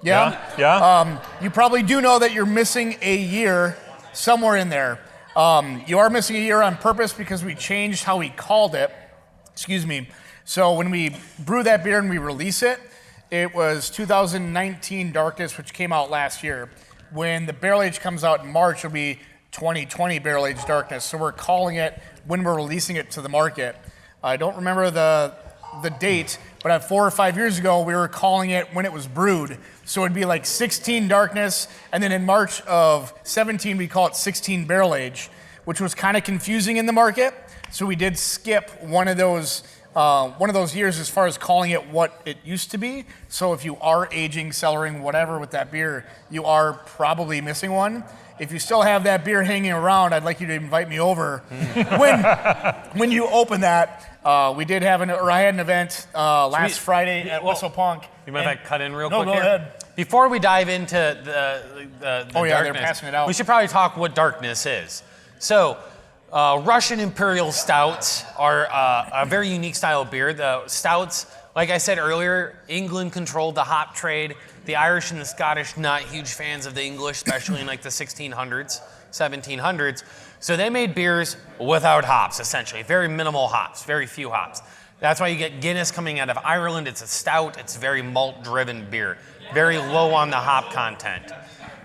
Speaker 2: Yeah?
Speaker 1: Yeah.
Speaker 2: You probably do know that you're missing a year somewhere in there. You are missing a year on purpose because we changed how we called it. Excuse me. So when we brew that beer and we release it, it was 2019 Darkness, which came out last year. When the barrel age comes out in March, it'll be 2020 Barrel Aged Darkness. So we're calling it when we're releasing it to the market. I don't remember the date, but 4 or 5 years ago, we were calling it when it was brewed. So it'd be like 16 Darkness, and then in March of 17, we call it 16 Barrel Age, which was kind of confusing in the market. So we did skip one of those years as far as calling it what it used to be. So if you are aging, cellaring, whatever with that beer, you are probably missing one. If you still have that beer hanging around, I'd like you to invite me over. When you open that, I had an event last Friday at Whistle Punk.
Speaker 3: You mind if I cut in real
Speaker 2: No,
Speaker 3: quick
Speaker 2: go
Speaker 3: here?
Speaker 2: ahead.
Speaker 3: Before we dive into the
Speaker 2: Oh, yeah,
Speaker 3: darkness,
Speaker 2: they're passing it out.
Speaker 3: we should probably talk what darkness is. So, Russian Imperial Stouts are a very unique style of beer. The Stouts, like I said earlier, England controlled the hop trade. The Irish and the Scottish, not huge fans of the English, especially in like the 1600s, 1700s. So they made beers without hops, essentially. Very minimal hops, very few hops. That's why you get Guinness coming out of Ireland. It's a stout. It's very malt-driven beer. Very low on the hop content.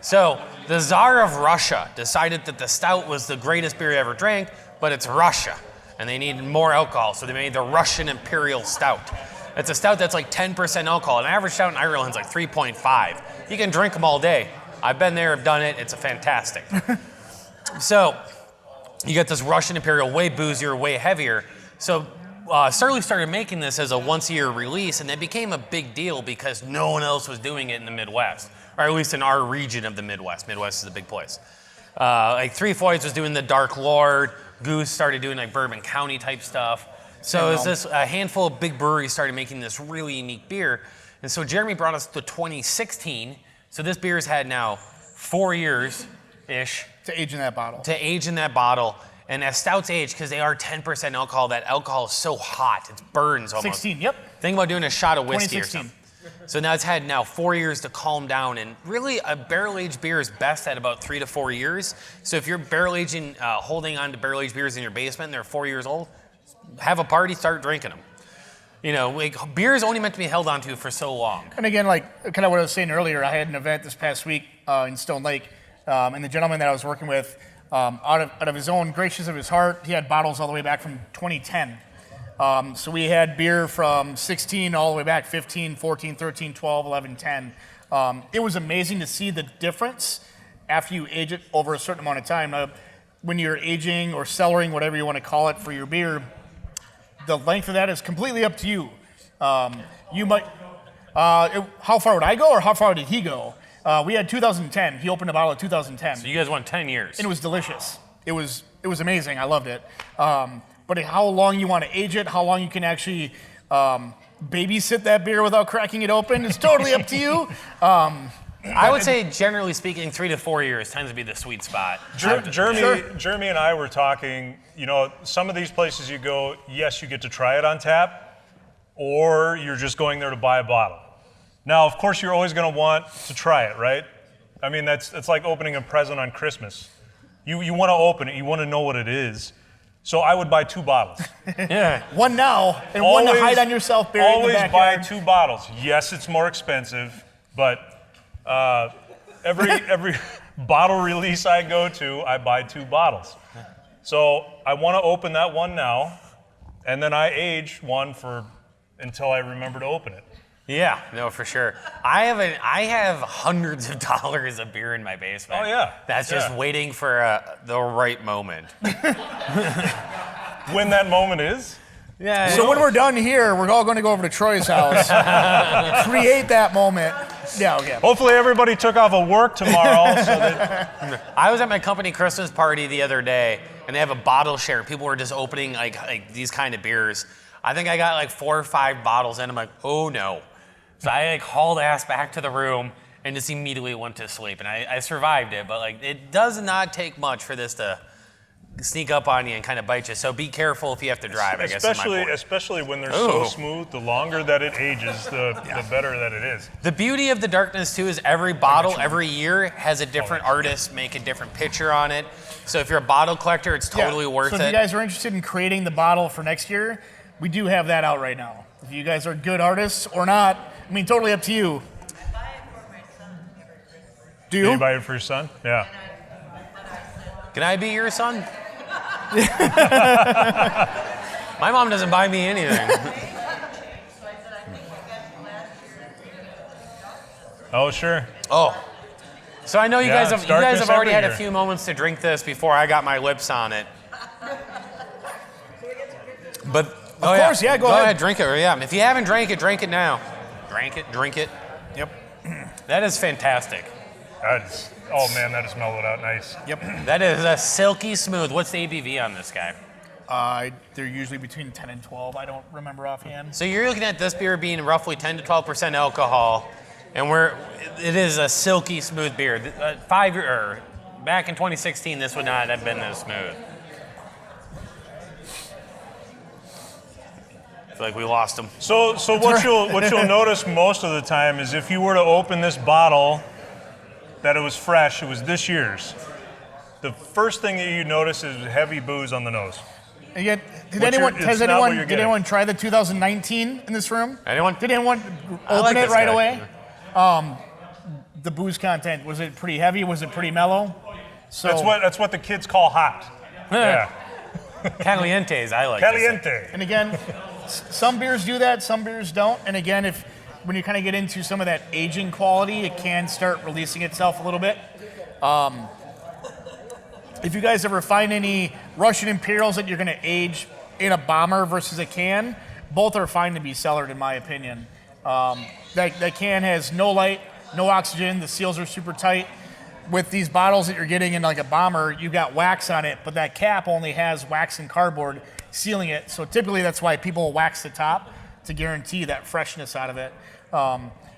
Speaker 3: So the Tsar of Russia decided that the stout was the greatest beer he ever drank, but it's Russia, and they needed more alcohol, so they made the Russian Imperial Stout. It's a stout that's like 10% alcohol. An average stout in Ireland is like 3.5. You can drink them all day. I've been there, I've done it. It's fantastic. So you get this Russian Imperial, way boozier, way heavier. So Surly started making this as a once-a-year release, and it became a big deal because no one else was doing it in the Midwest, or at least in our region of the Midwest. Midwest is a big place. Like Three Floyds was doing the Dark Lord. Goose started doing like Bourbon County type stuff. So a handful of big breweries started making this really unique beer. And so Jeremy brought us to 2016. So this beer has had now 4 years-ish.
Speaker 2: To age in that bottle. And as stouts age, because they are 10% alcohol, that alcohol is so hot, it burns almost. 16, yep.
Speaker 3: Think about doing a shot of whiskey or
Speaker 2: 2016.
Speaker 3: something. So now it's had 4 years to calm down, and really a barrel-aged beer is best at about 3 to 4 years. So if you're barrel-aging, holding on to barrel-aged beers in your basement and they're 4 years old, have a party, start drinking them. You know, like beer is only meant to be held onto for so long.
Speaker 2: And again, like kind of what I was saying earlier, I had an event this past week in Stone Lake, and the gentleman that I was working with, out of his own gracious of his heart, he had bottles all the way back from 2010. So we had beer from 16 all the way back, 15, 14, 13, 12, 11, 10. It was amazing to see the difference after you age it over a certain amount of time. When you're aging or cellaring, whatever you want to call it for your beer, the length of that is completely up to you. You might, how far would I go or how far did he go? We had 2010. He opened a bottle of 2010.
Speaker 3: So you guys went 10 years.
Speaker 2: And it was delicious. It was amazing. I loved it. But how long you want to age it, how long you can actually babysit that beer without cracking it open is totally up to you.
Speaker 3: I would say, generally speaking, 3 to 4 years tends to be the sweet spot.
Speaker 1: Jeremy and I were talking, some of these places you go, yes, you get to try it on tap, or you're just going there to buy a bottle. Now, of course, you're always going to want to try it, right? I mean, it's like opening a present on Christmas. You want to open it, you want to know what it is. So I would buy 2 bottles.
Speaker 3: Yeah.
Speaker 2: One now, and one to hide on yourself buried in the backyard.
Speaker 1: Always buy 2 bottles. Yes, it's more expensive, but every bottle release I go to, I buy 2 bottles. So I want to open that one now, and then I age one until I remember to open it.
Speaker 3: Yeah, no, for sure. I have hundreds of dollars of beer in my basement.
Speaker 1: Oh, yeah.
Speaker 3: That's just waiting for the right moment.
Speaker 1: When that moment is?
Speaker 3: Yeah.
Speaker 2: So when we're done here, we're all going to go over to Troy's house, create that moment. Yeah, okay.
Speaker 1: Hopefully everybody took off of work tomorrow. So that
Speaker 3: I was at my company Christmas party the other day, and they have a bottle share. People were just opening like these kind of beers. I think I got like 4 or 5 bottles in. I'm like, oh no. So I hauled ass back to the room and just immediately went to sleep. And I survived it, but it does not take much for this to sneak up on you and kind of bite you. So be careful if you have to drive, I guess.
Speaker 1: Especially when they're so smooth, the longer that it ages, the better that it is.
Speaker 3: The beauty of the darkness too is every bottle, every year has a different artist make a different picture on it. So if you're a bottle collector, it's totally worth it.
Speaker 2: So if you guys are interested in creating the bottle for next year, we do have that out right now. If you guys are good artists or not, I mean, totally up to you.
Speaker 5: I buy it for my son.
Speaker 2: Do you?
Speaker 1: Did you buy it for your son? Yeah.
Speaker 3: Can I be your son? My mom doesn't buy me anything.
Speaker 5: So I said, I think you got last year.
Speaker 1: Oh, sure.
Speaker 3: Oh. So I know you guys have
Speaker 1: darkness
Speaker 3: already had
Speaker 1: every
Speaker 3: a
Speaker 1: year.
Speaker 3: few moments to drink this before I got my lips on it. But
Speaker 2: Of course, yeah, go ahead.
Speaker 3: drink it. Yeah, if you haven't drank it now. Drink it.
Speaker 2: Yep.
Speaker 3: That is fantastic.
Speaker 1: Oh man, that is mellowed out nice.
Speaker 2: Yep.
Speaker 3: That is a silky smooth. What's the ABV on this guy?
Speaker 2: They're usually between 10 and 12. I don't remember offhand.
Speaker 3: So you're looking at this beer being roughly 10 to 12% alcohol, and it is a silky smooth beer. Back in 2016, this would not have been this smooth. I feel like we lost them.
Speaker 1: So what you'll notice most of the time is if you were to open this bottle, that it was fresh, it was this year's. The first thing that you notice is heavy booze on the nose.
Speaker 2: Again, did
Speaker 1: What's your-
Speaker 2: anyone
Speaker 1: it's not what you're getting.
Speaker 2: try the 2019 in this room?
Speaker 3: Anyone?
Speaker 2: Did anyone
Speaker 3: I
Speaker 2: open
Speaker 3: like
Speaker 2: it
Speaker 3: this
Speaker 2: right
Speaker 3: guy.
Speaker 2: away? The booze content, was it pretty heavy? Was it pretty mellow? So
Speaker 1: That's what the kids call hot. Yeah.
Speaker 3: Calientes, I like this.
Speaker 1: Caliente.
Speaker 2: And again, some beers do that, some beers don't. And again, when you kind of get into some of that aging quality, it can start releasing itself a little bit. If you guys ever find any Russian Imperials that you're going to age in a bomber versus a can, both are fine to be cellared in my opinion. That can has no light, no oxygen, the seals are super tight. With these bottles that you're getting in like a bomber, you got wax on it, but that cap only has wax and cardboard sealing it. So typically that's why people wax the top to guarantee that freshness out of it.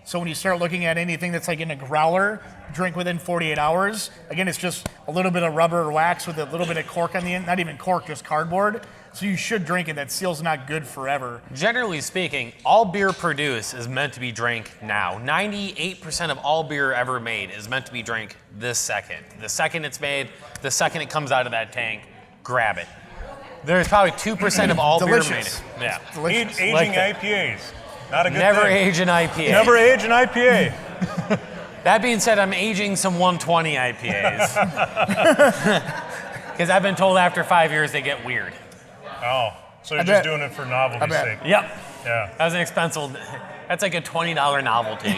Speaker 2: So when you start looking at anything that's like in a growler, drink within 48 hours, again, it's just a little bit of rubber or wax with a little bit of cork on the end, not even cork, just cardboard. So you should drink it. That seal's not good forever.
Speaker 3: Generally speaking, all beer produced is meant to be drank now. 98% of all beer ever made is meant to be drank this second. The second it's made, the second it comes out of that tank, grab it. There's probably 2% of all beer made.
Speaker 2: Delicious.
Speaker 3: Yeah.
Speaker 2: Delicious.
Speaker 1: Aging
Speaker 3: Like that.
Speaker 1: IPAs. Not a good
Speaker 3: Never
Speaker 1: thing.
Speaker 3: age an IPA.
Speaker 1: Never age an IPA.
Speaker 3: That being said, I'm aging some 120 IPAs. Because I've been told after 5 years they get weird.
Speaker 1: Oh. So you're
Speaker 2: I
Speaker 1: just
Speaker 2: bet.
Speaker 1: doing it for
Speaker 2: I
Speaker 1: novelty's
Speaker 2: bet.
Speaker 1: sake.
Speaker 3: Yep.
Speaker 1: Yeah.
Speaker 3: That was an expensive. That's like a $20 novelty.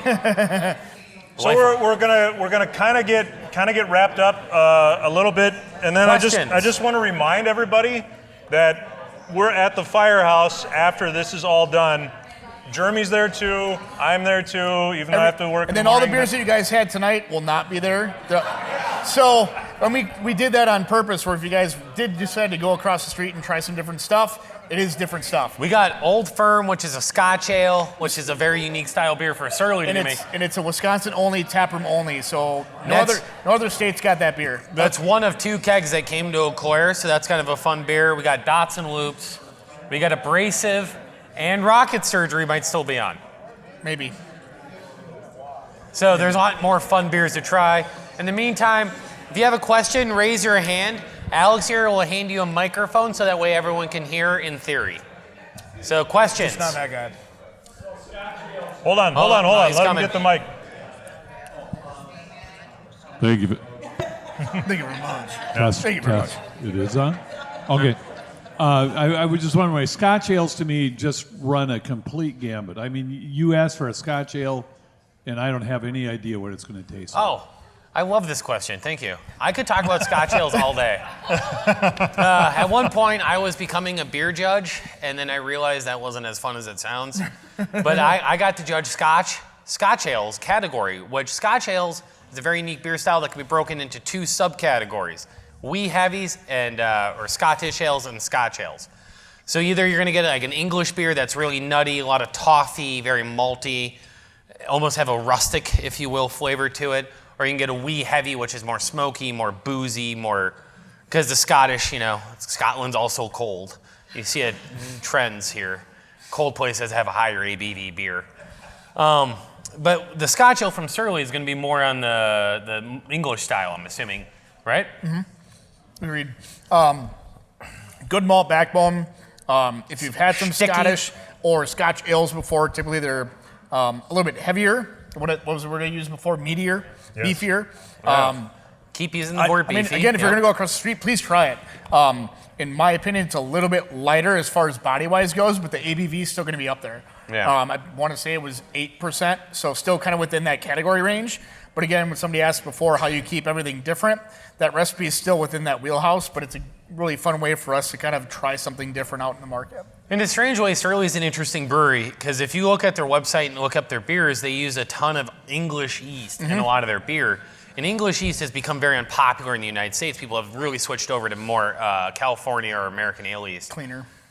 Speaker 1: So we're gonna kind of get wrapped up a little bit, and then
Speaker 3: Questions?
Speaker 1: I just want to remind everybody that we're at the firehouse after this is all done. Jeremy's there too. I'm there too, even though I have to work.
Speaker 2: And then all the beers that you guys had tonight will not be there. So when we did that on purpose, where if you guys did decide to go across the street and try some different stuff, it is different stuff.
Speaker 3: We got Old Firm, which is a Scotch Ale, which is a very unique style beer for a Surly
Speaker 2: And
Speaker 3: to make.
Speaker 2: it's a Wisconsin only, taproom only. So no
Speaker 3: That's-
Speaker 2: other state's got that beer.
Speaker 3: That's one of 2 kegs that came to Eau Claire, so that's kind of a fun beer. We got Dots and Loops. We got Abrasive, and Rocket Surgery might still be on.
Speaker 2: Maybe.
Speaker 3: So there's a lot more fun beers to try. In the meantime, if you have a question, raise your hand. Alex here will hand you a microphone so that way everyone can hear in theory. So questions.
Speaker 2: It's not that good.
Speaker 1: Hold on.
Speaker 3: No,
Speaker 1: Let
Speaker 3: he's
Speaker 1: him
Speaker 3: coming.
Speaker 1: get the mic.
Speaker 6: Thank you.
Speaker 2: Thank you very much.
Speaker 6: Test,
Speaker 2: Thank you very
Speaker 6: test. It is on? Okay. I was just wondering, Scotch ales to me just run a complete gambit. I mean, you asked for a Scotch ale, and I don't have any idea what it's going to taste like.
Speaker 3: Oh, I love this question. Thank you. I could talk about Scotch ales all day. At one point, I was becoming a beer judge, and then I realized that wasn't as fun as it sounds. But I got to judge Scotch ales category, which Scotch ales is a very unique beer style that can be broken into 2 subcategories: wee heavies and or Scottish ales and Scotch ales. So either you're going to get like an English beer that's really nutty, a lot of toffee, very malty, almost have a rustic, if you will, flavor to it. Or you can get a wee heavy, which is more smoky, more boozy, more, because the Scottish, Scotland's also cold. You see it trends here. Cold places have a higher ABV beer. But the Scotch ale from Surly is going to be more on the English style, I'm assuming, right?
Speaker 2: Agreed. Good malt backbone. If you've had some
Speaker 3: Sticky.
Speaker 2: Scottish or Scotch ales before, typically they're a little bit heavier. What was the word I used before? Meatier,
Speaker 1: Yes.
Speaker 2: beefier.
Speaker 3: Keep using the word
Speaker 2: I mean,
Speaker 3: beefy.
Speaker 2: again, if you're
Speaker 3: Yeah.
Speaker 2: going to go across the street, please try it. In my opinion, it's a little bit lighter as far as body-wise goes, but the ABV is still going to be up there.
Speaker 3: Yeah.
Speaker 2: I want to say it was 8%, so still kind of within that category range. But again, when somebody asked before how you keep everything different, that recipe is still within that wheelhouse, but it's a really fun way for us to kind of try something different out in the market.
Speaker 3: In a strange way, Surly is an interesting brewery because if you look at their website and look up their beers, they use a ton of English yeast in a lot of their beer. And English yeast has become very unpopular in the United States. People have really switched over to more California or American ale yeast.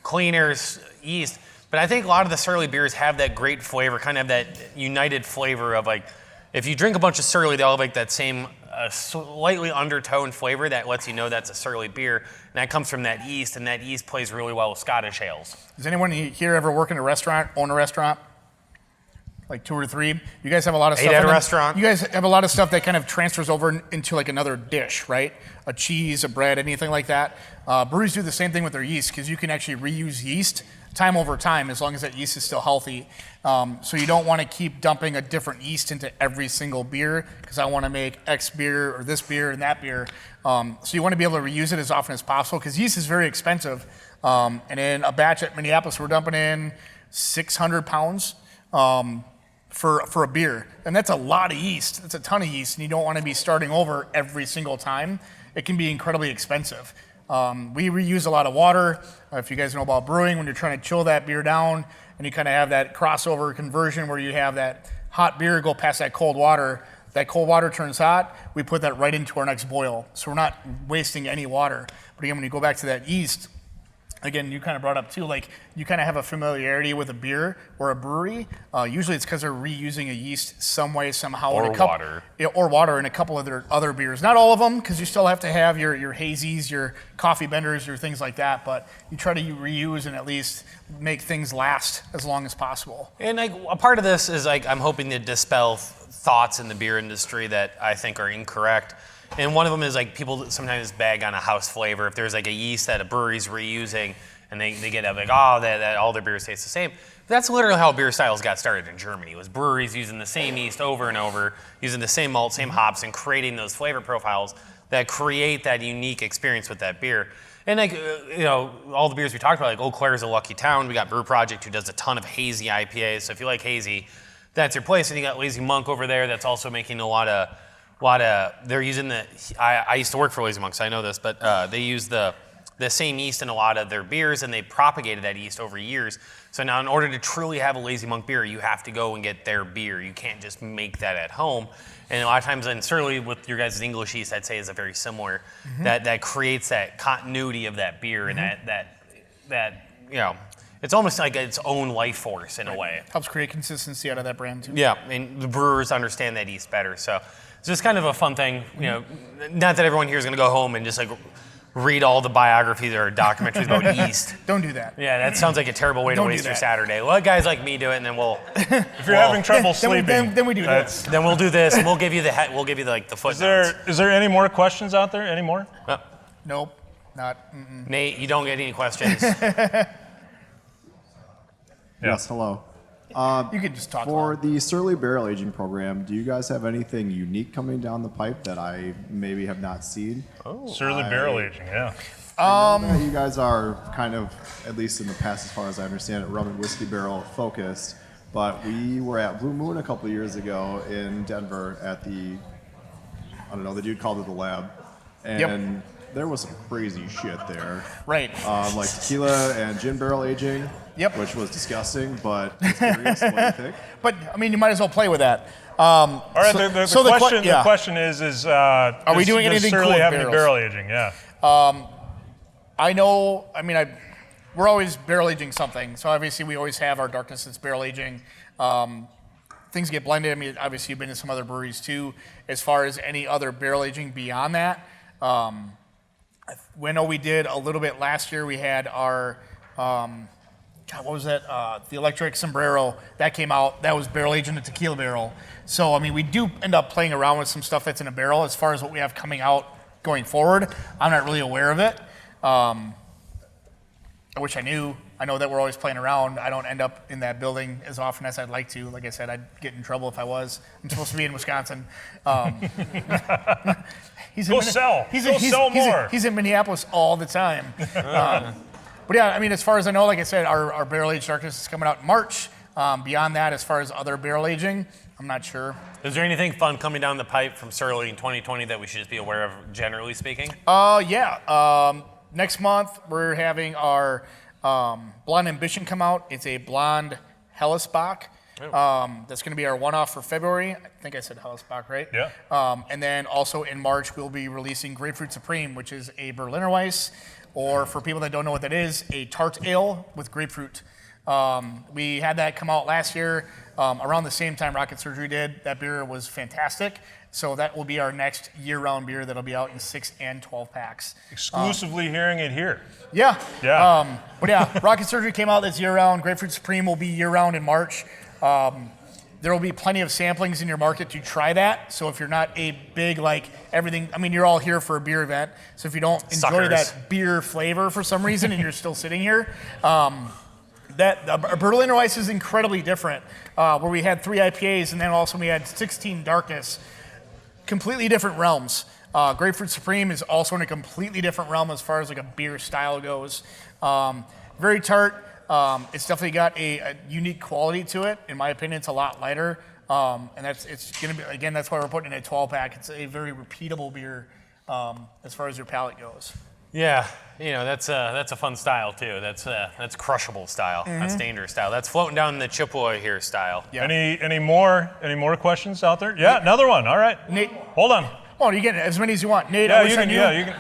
Speaker 3: Cleaner yeast. But I think a lot of the Surly beers have that great flavor, kind of that united flavor of like, if you drink a bunch of Surly, they all have like that same slightly undertoned flavor that lets you know that's a Surly beer. And that comes from that yeast, and that yeast plays really well with Scottish ales.
Speaker 2: Does anyone here ever work in a restaurant, own a restaurant? Like 2 or 3? You guys have a lot of stuff.
Speaker 3: Ate at a
Speaker 2: in them.
Speaker 3: restaurant.
Speaker 2: You guys have a lot of stuff that kind of transfers over into like another dish, right? A cheese, a bread, anything like that. Breweries do the same thing with their yeast because you can actually reuse yeast time over time as long as that yeast is still healthy. So you don't want to keep dumping a different yeast into every single beer because I want to make X beer or this beer and that beer. So you want to be able to reuse it as often as possible because yeast is very expensive. And in a batch at Minneapolis, we're dumping in 600 pounds for a beer. And that's a lot of yeast. That's a ton of yeast. And you don't want to be starting over every single time. It can be incredibly expensive. We reuse a lot of water. If you guys know about brewing, when you're trying to chill that beer down and you kind of have that crossover conversion where you have that hot beer go past that cold water turns hot, we put that right into our next boil. So we're not wasting any water. But again, when you go back to that yeast, again, you kind of brought up too, like you kind of have a familiarity with a beer or a brewery. Usually it's because they're reusing a yeast some way, somehow.
Speaker 3: Or
Speaker 2: in a couple,
Speaker 3: water.
Speaker 2: Yeah, or water in a couple of their other beers. Not all of them, because you still have to have your hazies, your coffee benders, your things like that. But you try to reuse and at least make things last as long as possible.
Speaker 3: And like a part of this is like I'm hoping to dispel thoughts in the beer industry that I think are incorrect. And one of them is like people sometimes bag on a house flavor. If there's like a yeast that a brewery's reusing and they get like, oh, that all their beers taste the same. That's literally how beer styles got started in Germany. It was breweries using the same yeast over and over, using the same malt, same hops, and creating those flavor profiles that create that unique experience with that beer. And like, all the beers we talked about, like Eau Claire is a lucky town. We got Brew Project, who does a ton of hazy IPAs. So if you like hazy, that's your place. And you got Lazy Monk over there that's also making a lot of, they're using I used to work for Lazy Monk, so I know this, but they use the same yeast in a lot of their beers, and they propagated that yeast over years. So now in order to truly have a Lazy Monk beer, you have to go and get their beer. You can't just make that at home. And a lot of times, and certainly with your guys' English yeast, I'd say is a very similar, that creates that continuity of that beer and that it's almost like its own life force in a way.
Speaker 2: Helps create consistency out of that brand too.
Speaker 3: Yeah, and the brewers understand that yeast better. So it's just kind of a fun thing. Not that everyone here is going to go home and just like read all the biographies or documentaries about yeast.
Speaker 2: Don't do that.
Speaker 3: Yeah, that sounds like a terrible way to waste your Saturday. Let guys like me do it, and then we'll.
Speaker 1: If you're having trouble sleeping,
Speaker 2: then we do that.
Speaker 3: Then we'll do this, and we'll give you the footnotes.
Speaker 1: Is there any more questions out there? Any more?
Speaker 2: Nope, not.
Speaker 3: Nate, you don't get any questions.
Speaker 7: Yes, hello.
Speaker 2: You could just talk.
Speaker 7: For the Surly barrel aging program, do you guys have anything unique coming down the pipe that I maybe have not seen?
Speaker 1: Surly barrel aging, yeah.
Speaker 7: I know that you guys are kind of, at least in the past, as far as I understand it, rum and whiskey barrel focused. But we were at Blue Moon a couple of years ago in Denver at the dude called it the lab, and there was some crazy shit there.
Speaker 2: Right.
Speaker 7: Like tequila and gin barrel aging.
Speaker 2: Yep.
Speaker 7: Which was disgusing, but I'm curious what you think.
Speaker 2: But I mean, you might as well play with that.
Speaker 1: All right. The question is are
Speaker 2: we doing anything
Speaker 1: Surly
Speaker 2: cool with
Speaker 1: have any
Speaker 2: barrels?
Speaker 1: barrel aging? Yeah.
Speaker 2: I know. I mean, we're always barrel aging something. So obviously, we always have our darkness that's barrel aging. Things get blended. I mean, obviously, you've been to some other breweries too. As far as any other barrel aging beyond that, we know we did a little bit last year. We had our what was that? The electric sombrero that came out. That was barrel aged in a tequila barrel. So I mean, we do end up playing around with some stuff that's in a barrel. As far as what we have coming out going forward, I'm not really aware of it. I wish I knew. I know that we're always playing around. I don't end up in that building as often as I'd like to. Like I said, I'd get in trouble if I was. I'm supposed to be in Wisconsin. He's in Minneapolis all the time. But yeah, I mean, as far as I know, like I said, our barrel aged darkness is coming out in March. Beyond that, as far as other barrel aging, I'm not sure.
Speaker 3: Is there anything fun coming down the pipe from Surly in 2020 that we should just be aware of, generally speaking?
Speaker 2: Yeah. Next month, we're having our Blonde Ambition come out. It's a blonde Hellesbach. That's going to be our one-off for February. I think I said Hellesbach, right?
Speaker 1: Yeah.
Speaker 2: And then also in March, we'll be releasing Grapefruit Supreme, which is a Berliner Weiss, or for people that don't know what that is, a tart ale with grapefruit. We had that come out last year around the same time Rocket Surgery did. That beer was fantastic. So that will be our next year-round beer that'll be out in 6 and 12 packs.
Speaker 1: Exclusively hearing it here.
Speaker 2: Yeah.
Speaker 1: Yeah.
Speaker 2: But yeah, Rocket Surgery came out that's year-round. Grapefruit Supreme will be year-round in March. There will be plenty of samplings in your market to try that. So if you're not a big, like, everything, I mean, you're all here for a beer event. So if you don't enjoy that beer flavor for some reason and you're still sitting here, that Berliner Weiss is incredibly different, where we had 3 IPAs and then also we had 16 darkness. Completely different realms. Grapefruit Supreme is also in a completely different realm as far as like a beer style goes. Very tart. It's definitely got a unique quality to it. In my opinion, it's a lot lighter. And it's gonna be, again, that's why we're putting in a 12-pack. It's a very repeatable beer as far as your palate goes.
Speaker 3: Yeah, that's a fun style too. That's crushable style. That's dangerous style. That's floating down the Chippewa here style.
Speaker 2: Yeah.
Speaker 1: Any more questions out there? Yeah, another one. All right.
Speaker 2: Nate,
Speaker 1: hold on.
Speaker 2: Oh, you get as many as you want. Nate,
Speaker 1: Yeah,
Speaker 2: I wish
Speaker 1: you
Speaker 2: I
Speaker 1: can.
Speaker 2: knew.
Speaker 1: Yeah, you can.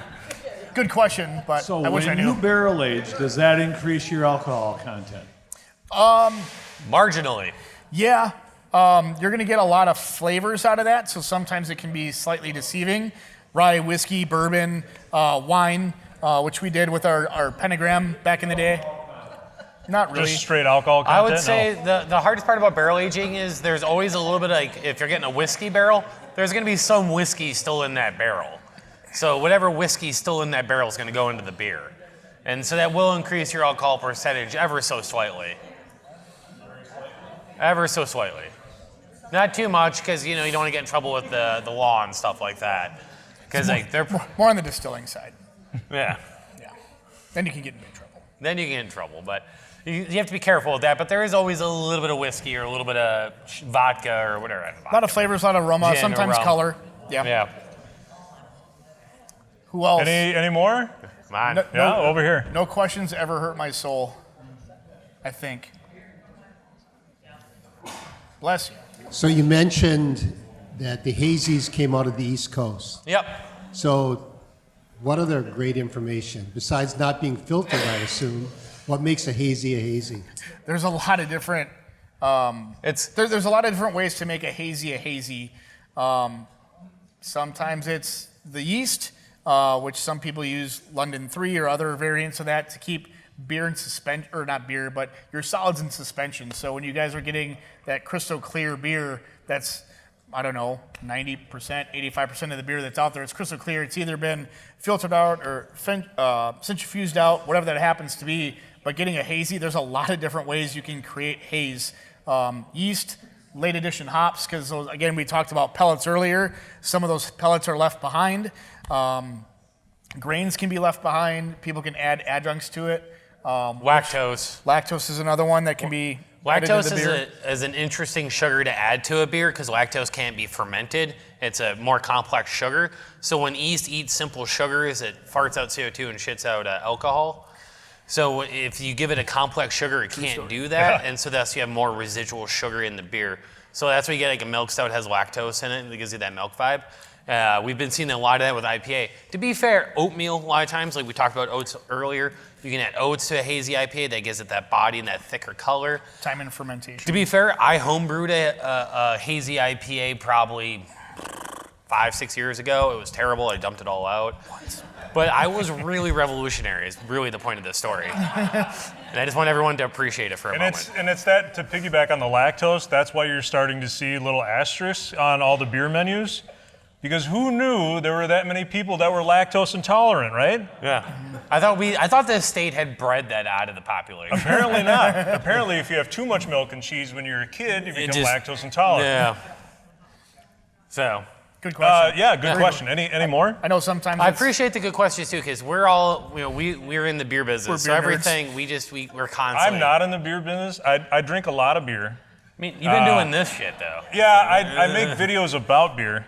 Speaker 2: Good question, but
Speaker 6: So
Speaker 2: I wish I
Speaker 6: when
Speaker 2: knew.
Speaker 6: you barrel age, does that increase your alcohol content?
Speaker 3: Marginally.
Speaker 2: Yeah, you're going to get a lot of flavors out of that, so sometimes it can be slightly deceiving. Rye, whiskey, bourbon, wine, which we did with our pentagram back in the day. Not really.
Speaker 1: Just straight alcohol content?
Speaker 3: I would say the hardest part about barrel aging is there's always a little bit like, if you're getting a whiskey barrel, there's going to be some whiskey still in that barrel. So whatever whiskey's still in that barrel is going to go into the beer. And so that will increase your alcohol percentage ever so slightly. Ever so slightly. Not too much, because you don't want to get in trouble with the law and stuff like that. because like they're
Speaker 2: More on the distilling side.
Speaker 3: yeah.
Speaker 2: Yeah. Then you can get in big trouble.
Speaker 3: Then you get in trouble, but you have to be careful with that. But there is always a little bit of whiskey or a little bit of vodka or whatever.
Speaker 2: A lot of flavors, a lot of aroma,
Speaker 3: Gin or
Speaker 2: sometimes
Speaker 3: rum.
Speaker 2: color. Yeah.
Speaker 3: Yeah.
Speaker 2: Who else?
Speaker 1: Any more?
Speaker 3: Come on.
Speaker 2: No-
Speaker 1: Yeah, over here.
Speaker 2: No questions ever hurt my soul, I think. Bless you.
Speaker 8: So you mentioned that the hazies came out of the East Coast.
Speaker 3: Yep.
Speaker 8: So what other great information, besides not being filtered, I assume, what makes a hazy?
Speaker 2: There's a lot of different. There's a lot of different ways to make a hazy. Sometimes it's the yeast, which some people use London 3 or other variants of that to keep beer in suspension, or not beer, but your solids in suspension. So when you guys are getting that crystal clear beer that's, I don't know, 90%, 85% of the beer that's out there, it's crystal clear. It's either been filtered out or centrifuged out, whatever that happens to be. But getting a hazy, there's a lot of different ways you can create haze. Yeast, late addition hops, because again, we talked about pellets earlier. Some of those pellets are left behind. Grains can be left behind. People can add adjuncts to it.
Speaker 3: Lactose.
Speaker 2: Lactose is another one that can be added to
Speaker 3: Lactose
Speaker 2: the beer.
Speaker 3: is an interesting sugar to add to a beer because lactose can't be fermented. It's a more complex sugar. So when yeast eats simple sugars, it farts out CO2 and shits out alcohol. So if you give it a complex sugar, it can't do that, and so that's you have more residual sugar in the beer. So that's why you get like a milk stout has lactose in it, and it gives you that milk vibe. We've been seeing a lot of that with IPA. To be fair, oatmeal, a lot of times, like we talked about oats earlier, you can add oats to a hazy IPA that gives it that body and that thicker color.
Speaker 2: Time and fermentation.
Speaker 3: To be fair, I homebrewed a hazy IPA probably 5-6 years ago. It was terrible. I dumped it all out. But I was really revolutionary is really the point of this story. And I just want everyone to appreciate it for a moment.
Speaker 1: And it's that, to piggyback on the lactose, that's why you're starting to see little asterisks on all the beer menus. Because who knew there were that many people that were lactose intolerant, right?
Speaker 3: Yeah. I thought the state had bred that out of the population.
Speaker 1: Apparently not. Apparently, if you have too much milk and cheese when you're a kid, you become lactose intolerant.
Speaker 3: Yeah. So.
Speaker 2: Good question.
Speaker 1: Yeah, good question. Any more?
Speaker 2: I know sometimes
Speaker 3: I appreciate the good questions too, because we're all, we're in the beer business.
Speaker 2: We're
Speaker 3: So
Speaker 2: beer nerds.
Speaker 3: everything, we're constantly.
Speaker 1: I'm not in the beer business. I drink a lot of beer.
Speaker 3: I mean, you've been doing this shit though.
Speaker 1: Yeah, I make videos about beer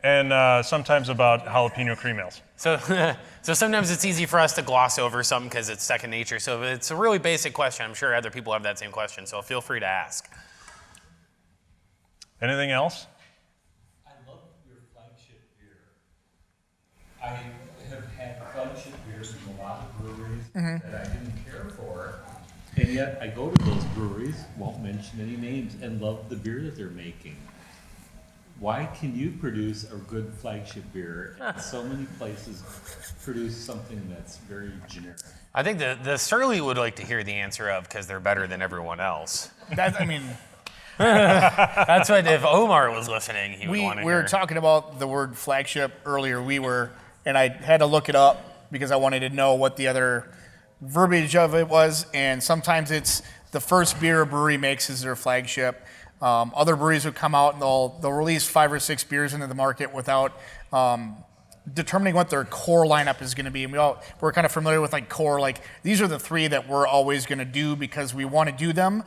Speaker 1: and sometimes about jalapeno cream ales.
Speaker 3: So, so sometimes it's easy for us to gloss over something because it's second nature. So it's a really basic question. I'm sure other people have that same question. So feel free to ask.
Speaker 1: Anything else?
Speaker 9: I love your flagship beer. I have had flagship beers from a lot of breweries that I didn't care for, and yet I go to those breweries, won't mention any names, and love the beer that they're making. Why can you produce a good flagship beer and so many places produce something that's very generic?
Speaker 3: I think the Surly would like to hear the answer of because they're better than everyone else.
Speaker 2: That's
Speaker 3: what if Omar was listening, he would want to
Speaker 2: we
Speaker 3: hear.
Speaker 2: were talking about the word flagship earlier. And I had to look it up because I wanted to know what the other verbiage of it was. And sometimes it's the first beer a brewery makes is their flagship. Other breweries would come out and they'll release 5 or 6 beers into the market without determining what their core lineup is going to be. And we're kind of familiar with like core, like these are the 3 that we're always going to do because we want to do them.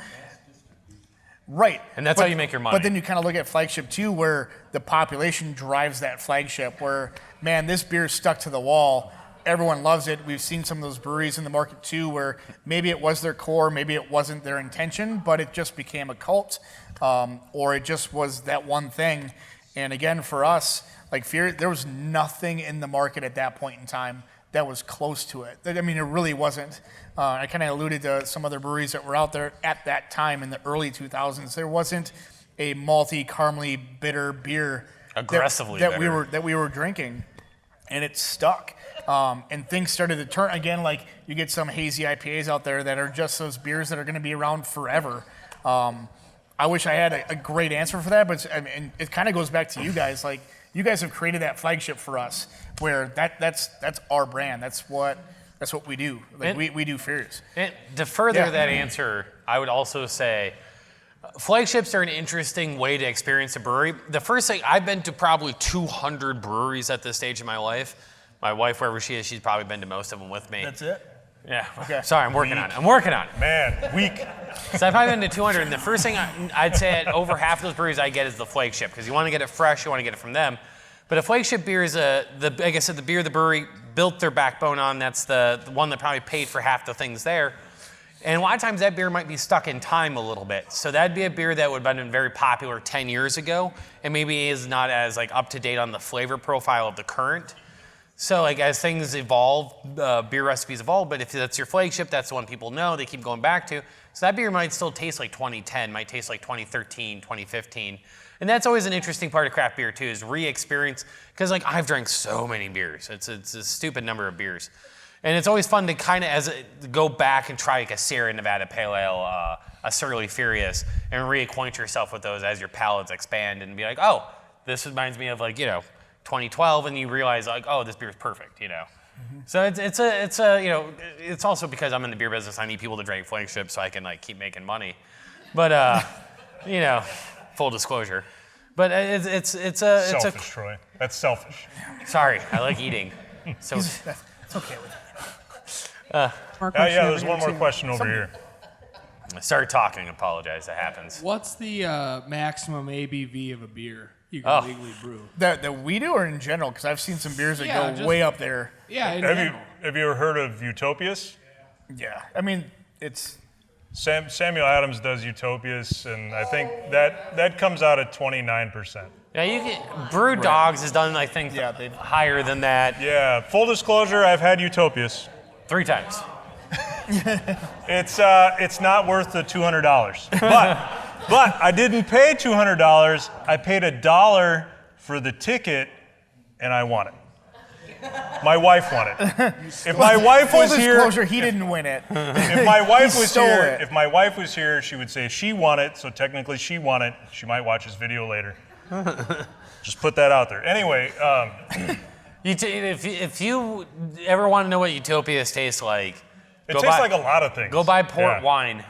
Speaker 2: Right.
Speaker 3: And that's how you make your money.
Speaker 2: But then you kind of look at flagship too, where the population drives that flagship, where, man, this beer is stuck to the wall. Everyone loves it. We've seen some of those breweries in the market too, where maybe it was their core, maybe it wasn't their intention, but it just became a cult, or it just was that one thing. And again, for us, like there was nothing in the market at that point in time that was close to it. I mean, it really wasn't. I kind of alluded to some other breweries that were out there at that time in the early 2000s. There wasn't a malty, caramely, bitter beer
Speaker 3: Aggressively
Speaker 2: that
Speaker 3: bitter.
Speaker 2: we were drinking, and it stuck. And things started to turn again. Like you get some hazy IPAs out there that are just those beers that are going to be around forever. I wish I had a great answer for that, but it kind of goes back to you guys. Like you guys have created that flagship for us, where that's our brand. That's what we do. Like we do beers.
Speaker 3: And to further
Speaker 2: Yeah.
Speaker 3: that answer, I would also say Flagships are an interesting way to experience a brewery. The first thing, I've been to probably 200 breweries at this stage in my life. My wife, wherever she is, she's probably been to most of them with me.
Speaker 2: That's it?
Speaker 3: Yeah.
Speaker 2: Okay.
Speaker 3: Sorry, I'm working on it.
Speaker 1: Man, weak.
Speaker 3: So I've probably been to 200, and the first thing I'd say at over half of those breweries I get is the flagship, because you want to get it fresh, you want to get it from them. But a flagship beer is, like I said, the beer the brewery built their backbone on. That's the one that probably paid for half the things there. And a lot of times that beer might be stuck in time a little bit. So that'd be a beer that would have been very popular 10 years ago, and maybe is not as like up to date on the flavor profile of the current. So like as things evolve, beer recipes evolve, but if that's your flagship, that's the one people know, they keep going back to. So that beer might still taste like 2010, might taste like 2013, 2015. And that's always an interesting part of craft beer too, is re-experience, because like I've drank so many beers. It's a stupid number of beers. And it's always fun to kind of go back and try like a Sierra Nevada Pale Ale, a Surly Furious, and reacquaint yourself with those as your palates expand and be like, oh, this reminds me of like, 2012, and you realize like, oh, this beer is perfect, Mm-hmm. So it's also because I'm in the beer business, I need people to drink flagships so I can like keep making money. But, full disclosure. But
Speaker 1: Selfish, Troy. That's selfish.
Speaker 3: Sorry, I like eating. So
Speaker 2: It's okay with me.
Speaker 1: There's one more question over here.
Speaker 3: Start talking, apologize, that happens.
Speaker 10: What's the maximum ABV of a beer you can legally brew?
Speaker 2: That we do, or in general? Because I've seen some beers that go way up there.
Speaker 10: Yeah, in
Speaker 1: Have
Speaker 10: general.
Speaker 1: you ever heard of Utopias?
Speaker 2: Yeah. I mean, it's...
Speaker 1: Samuel Adams does Utopias, and I think that comes out at 29%.
Speaker 3: Yeah, you can. Brew Dogs has done, I think, higher than that.
Speaker 1: Yeah, full disclosure, I've had Utopias
Speaker 3: 3 times.
Speaker 1: It's not worth the $200, but I didn't pay $200. I paid $1 for the ticket, and I won it. My wife won it. If my wife was here,
Speaker 2: full disclosure, he didn't win it.
Speaker 1: If my wife was
Speaker 2: stole
Speaker 1: here,
Speaker 2: it.
Speaker 1: if my wife was here, she would say she won it. So technically, she won it. She might watch this video later. Just put that out there. Anyway,
Speaker 3: If you ever want to know what Utopias tastes like,
Speaker 1: it tastes like a lot of things.
Speaker 3: Go buy port wine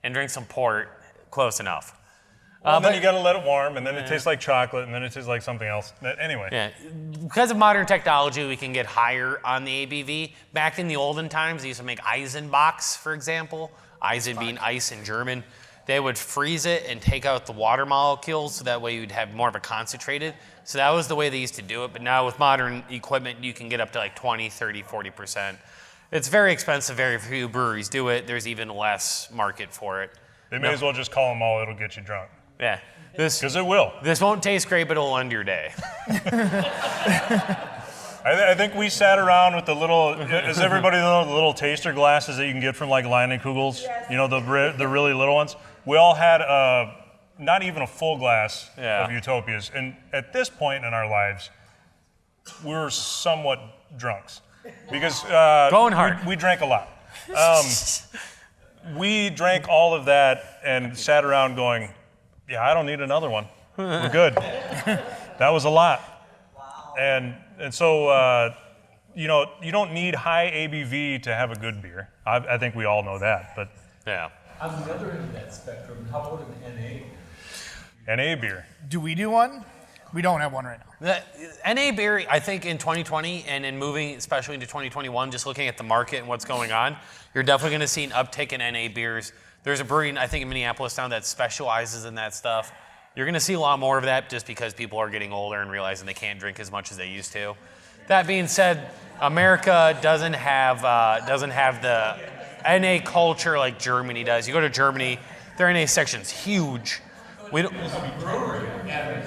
Speaker 3: and drink some port. Close enough.
Speaker 1: Well, then you got to let it warm, and then it tastes like chocolate, and then it tastes like something else. Anyway.
Speaker 3: Yeah, because of modern technology, we can get higher on the ABV. Back in the olden times, they used to make Eisenbachs, for example. Eisen being ice in German. They would freeze it and take out the water molecules, so that way you'd have more of a concentrated. So that was the way they used to do it. But now with modern equipment, you can get up to like 20, 30, 40%. It's very expensive. Very few breweries do it. There's even less market for it.
Speaker 1: They may as well just call them all. It'll get you drunk.
Speaker 3: Yeah.
Speaker 1: Because it will.
Speaker 3: This won't taste great, but it'll end your day.
Speaker 1: I think we sat around with the little, does everybody know the little taster glasses that you can get from like Lion and Kugel's?
Speaker 5: Yes.
Speaker 1: The really little ones? We all had not even a full glass of Utopias. And at this point in our lives, we were somewhat drunks. Because
Speaker 3: going hard.
Speaker 1: We drank a lot. We drank all of that and sat around going, yeah, I don't need another one. We're good. That was a lot.
Speaker 5: Wow.
Speaker 1: And so, you don't need high ABV to have a good beer. I think we all know that. But
Speaker 3: yeah.
Speaker 9: On the other end of that spectrum, how about an NA?
Speaker 1: NA beer.
Speaker 2: Do we do one? We don't have one right now.
Speaker 3: The NA beer, I think in 2020 and in moving, especially into 2021, just looking at the market and what's going on, you're definitely going to see an uptick in NA beers. There's a brewery, I think, in Minneapolis now that specializes in that stuff. You're going to see a lot more of that just because people are getting older and realizing they can't drink as much as they used to. That being said, America doesn't have the NA culture like Germany does. You go to Germany, their NA section's huge. We don't.
Speaker 9: There's a brewery, and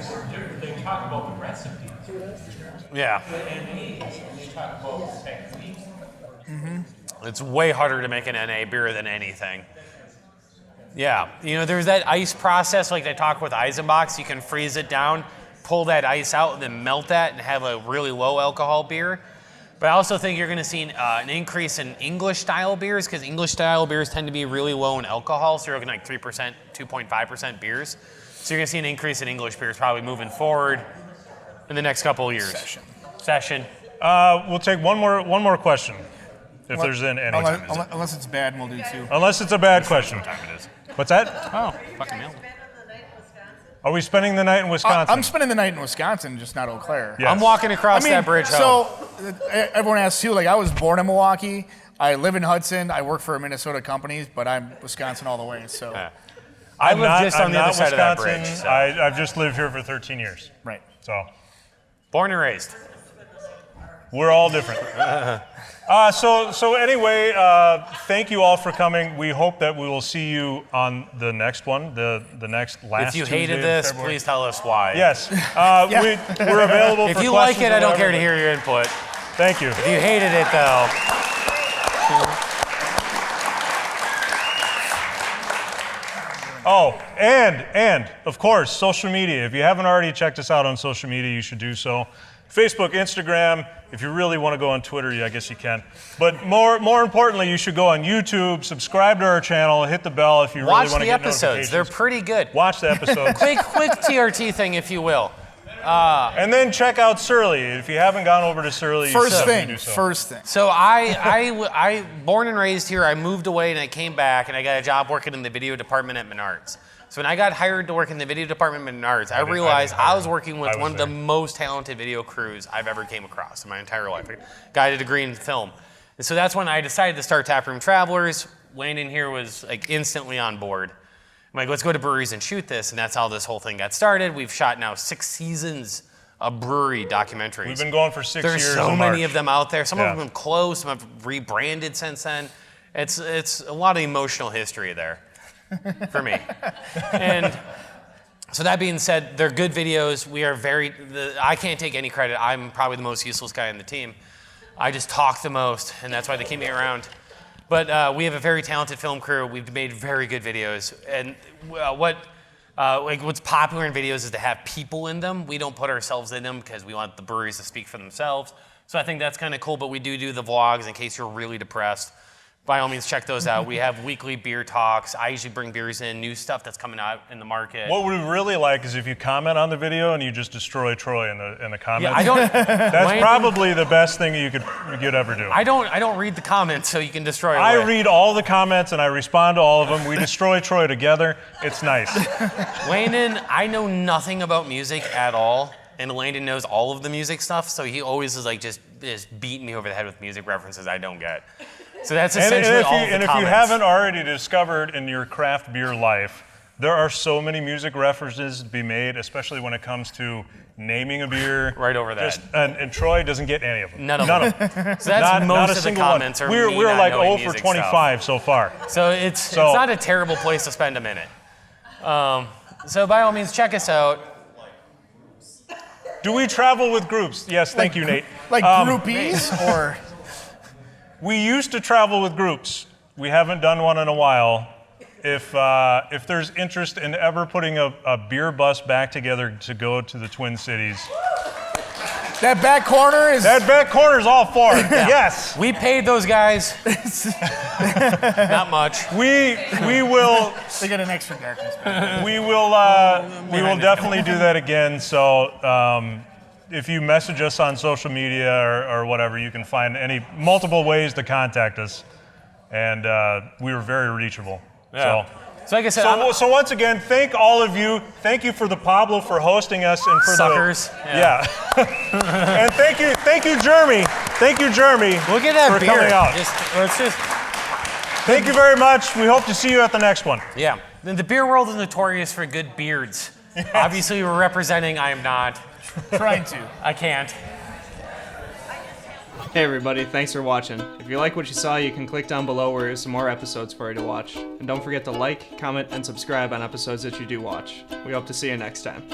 Speaker 9: they talk about the recipes.
Speaker 3: Yeah.
Speaker 9: The NAs, they talk about techniques.
Speaker 3: It's way harder to make an NA beer than anything. Yeah, there's that ice process like they talk with Eisenbachs. You can freeze it down, pull that ice out, and then melt that and have a really low alcohol beer. But I also think you're going to see an increase in English style beers because English style beers tend to be really low in alcohol. So you're looking like 3%, 2.5% beers. So you're going to see an increase in English beers probably moving forward in the next couple of years.
Speaker 2: Session.
Speaker 1: We'll take one more question. if there's any.
Speaker 2: Unless it's bad, we'll do 2.
Speaker 1: Unless it's a bad question.
Speaker 3: What time it is?
Speaker 1: What's that?
Speaker 3: Oh, fucking hell.
Speaker 1: Are we spending the night in Wisconsin?
Speaker 2: I'm spending the night in Wisconsin, just not Eau Claire.
Speaker 1: Yes.
Speaker 3: I'm walking across that bridge home.
Speaker 2: So everyone asks too. Like I was born in Milwaukee. I live in Hudson. I work for Minnesota companies, but I'm Wisconsin all the way. So
Speaker 3: I live just on the other side of that bridge. So.
Speaker 1: I've just lived here for 13 years.
Speaker 2: Right.
Speaker 1: So.
Speaker 3: Born and raised.
Speaker 1: We're all different. So anyway, thank you all for coming. We hope that we will see you on the next one, the next last.
Speaker 3: If you
Speaker 1: Tuesday
Speaker 3: hated
Speaker 1: in
Speaker 3: this,
Speaker 1: February.
Speaker 3: please tell us why.
Speaker 1: Yes, we're available.
Speaker 3: If
Speaker 1: for
Speaker 3: you like it, I don't
Speaker 1: whatever,
Speaker 3: care to hear your input.
Speaker 1: Thank you.
Speaker 3: If you hated it, though.
Speaker 1: Oh, and of course, social media. If you haven't already checked us out on social media, you should do so. Facebook, Instagram. If you really want to go on Twitter, I guess you can. But more importantly, you should go on YouTube, subscribe to our channel, hit the bell if you really want to get
Speaker 3: Watch the episodes. They're pretty good.
Speaker 1: Watch the episodes.
Speaker 3: quick TRT thing, if you will.
Speaker 1: And then check out Surly. If you haven't gone over to Surly,
Speaker 2: First thing.
Speaker 1: do so.
Speaker 2: First thing.
Speaker 3: So I born and raised here. I moved away and I came back and I got a job working in the video department at Menards. So when I got hired to work in the video department at Menards, I realized I was working with one of the most talented video crews I've ever came across in my entire life. A guy did a degree in film. And so that's when I decided to start Taproom Travelers. Landon here was like instantly on board. I'm like, let's go to breweries and shoot this. And that's how this whole thing got started. We've shot now 6 seasons of brewery documentaries.
Speaker 1: We've been going for 6 years.
Speaker 3: There's so many of them out there. Some of them have closed, some have rebranded since then. It's a lot of emotional history there for me. And so that being said, they're good videos. We are I can't take any credit. I'm probably the most useless guy on the team. I just talk the most, and that's why they keep me around. But we have a very talented film crew. We've made very good videos. And what's popular in videos is to have people in them. We don't put ourselves in them because we want the breweries to speak for themselves. So I think that's kind of cool, but we do the vlogs in case you're really depressed. By all means, check those out. We have weekly beer talks. I usually bring beers in, new stuff that's coming out in the market.
Speaker 1: What we really like is if you comment on the video and you just destroy Troy in the comments.
Speaker 3: Yeah, I don't.
Speaker 1: That's probably the best thing you could ever do.
Speaker 3: I don't read the comments, so you can destroy it.
Speaker 1: I read all the comments and I respond to all of them. We destroy Troy together. It's nice.
Speaker 3: Landon, I know nothing about music at all, and Landon knows all of the music stuff, so he always is like just beating me over the head with music references I don't get. So that's essentially all of the
Speaker 1: comments. And if you haven't already discovered in your craft beer life, there are so many music references to be made, especially when it comes to naming a beer.
Speaker 3: Right over that.
Speaker 1: And Troy doesn't get any of them.
Speaker 3: None of them. So that's most of the comments are
Speaker 1: We're
Speaker 3: me
Speaker 1: like
Speaker 3: not
Speaker 1: 0
Speaker 3: knowing
Speaker 1: for
Speaker 3: music
Speaker 1: 25 so far.
Speaker 3: So it's not a terrible place to spend a minute. So by all means, check us out.
Speaker 1: Do we travel with groups? Yes, thank you, Nate.
Speaker 2: Like groupies or?
Speaker 1: We used to travel with groups. We haven't done one in a while. If there's interest in ever putting a beer bus back together to go to the Twin Cities.
Speaker 2: That back corner is
Speaker 1: all for it. Yeah. Yes.
Speaker 3: We paid those guys. Not much.
Speaker 1: We will.
Speaker 2: They got an extra darkness.
Speaker 1: We will definitely do that again. So if you message us on social media or whatever, you can find multiple ways to contact us, and we were very reachable.
Speaker 3: Yeah. So like I said,
Speaker 1: so once again, thank all of you. Thank you for the Pablo for hosting us and for
Speaker 3: suckers.
Speaker 1: And thank you, Jeremy. Thank you, Jeremy.
Speaker 3: Look at that
Speaker 1: for
Speaker 3: beer.
Speaker 1: coming out.
Speaker 3: Let's just.
Speaker 1: Thank you very much. We hope to see you at the next one.
Speaker 3: Yeah. The beer world is notorious for good beards. Yes. Obviously, we're representing. I am not.
Speaker 2: Trying to.
Speaker 3: I can't.
Speaker 11: Hey everybody, thanks for watching. If you like what you saw, you can click down below where there's some more episodes for you to watch. And don't forget to like, comment, and subscribe on episodes that you do watch. We hope to see you next time.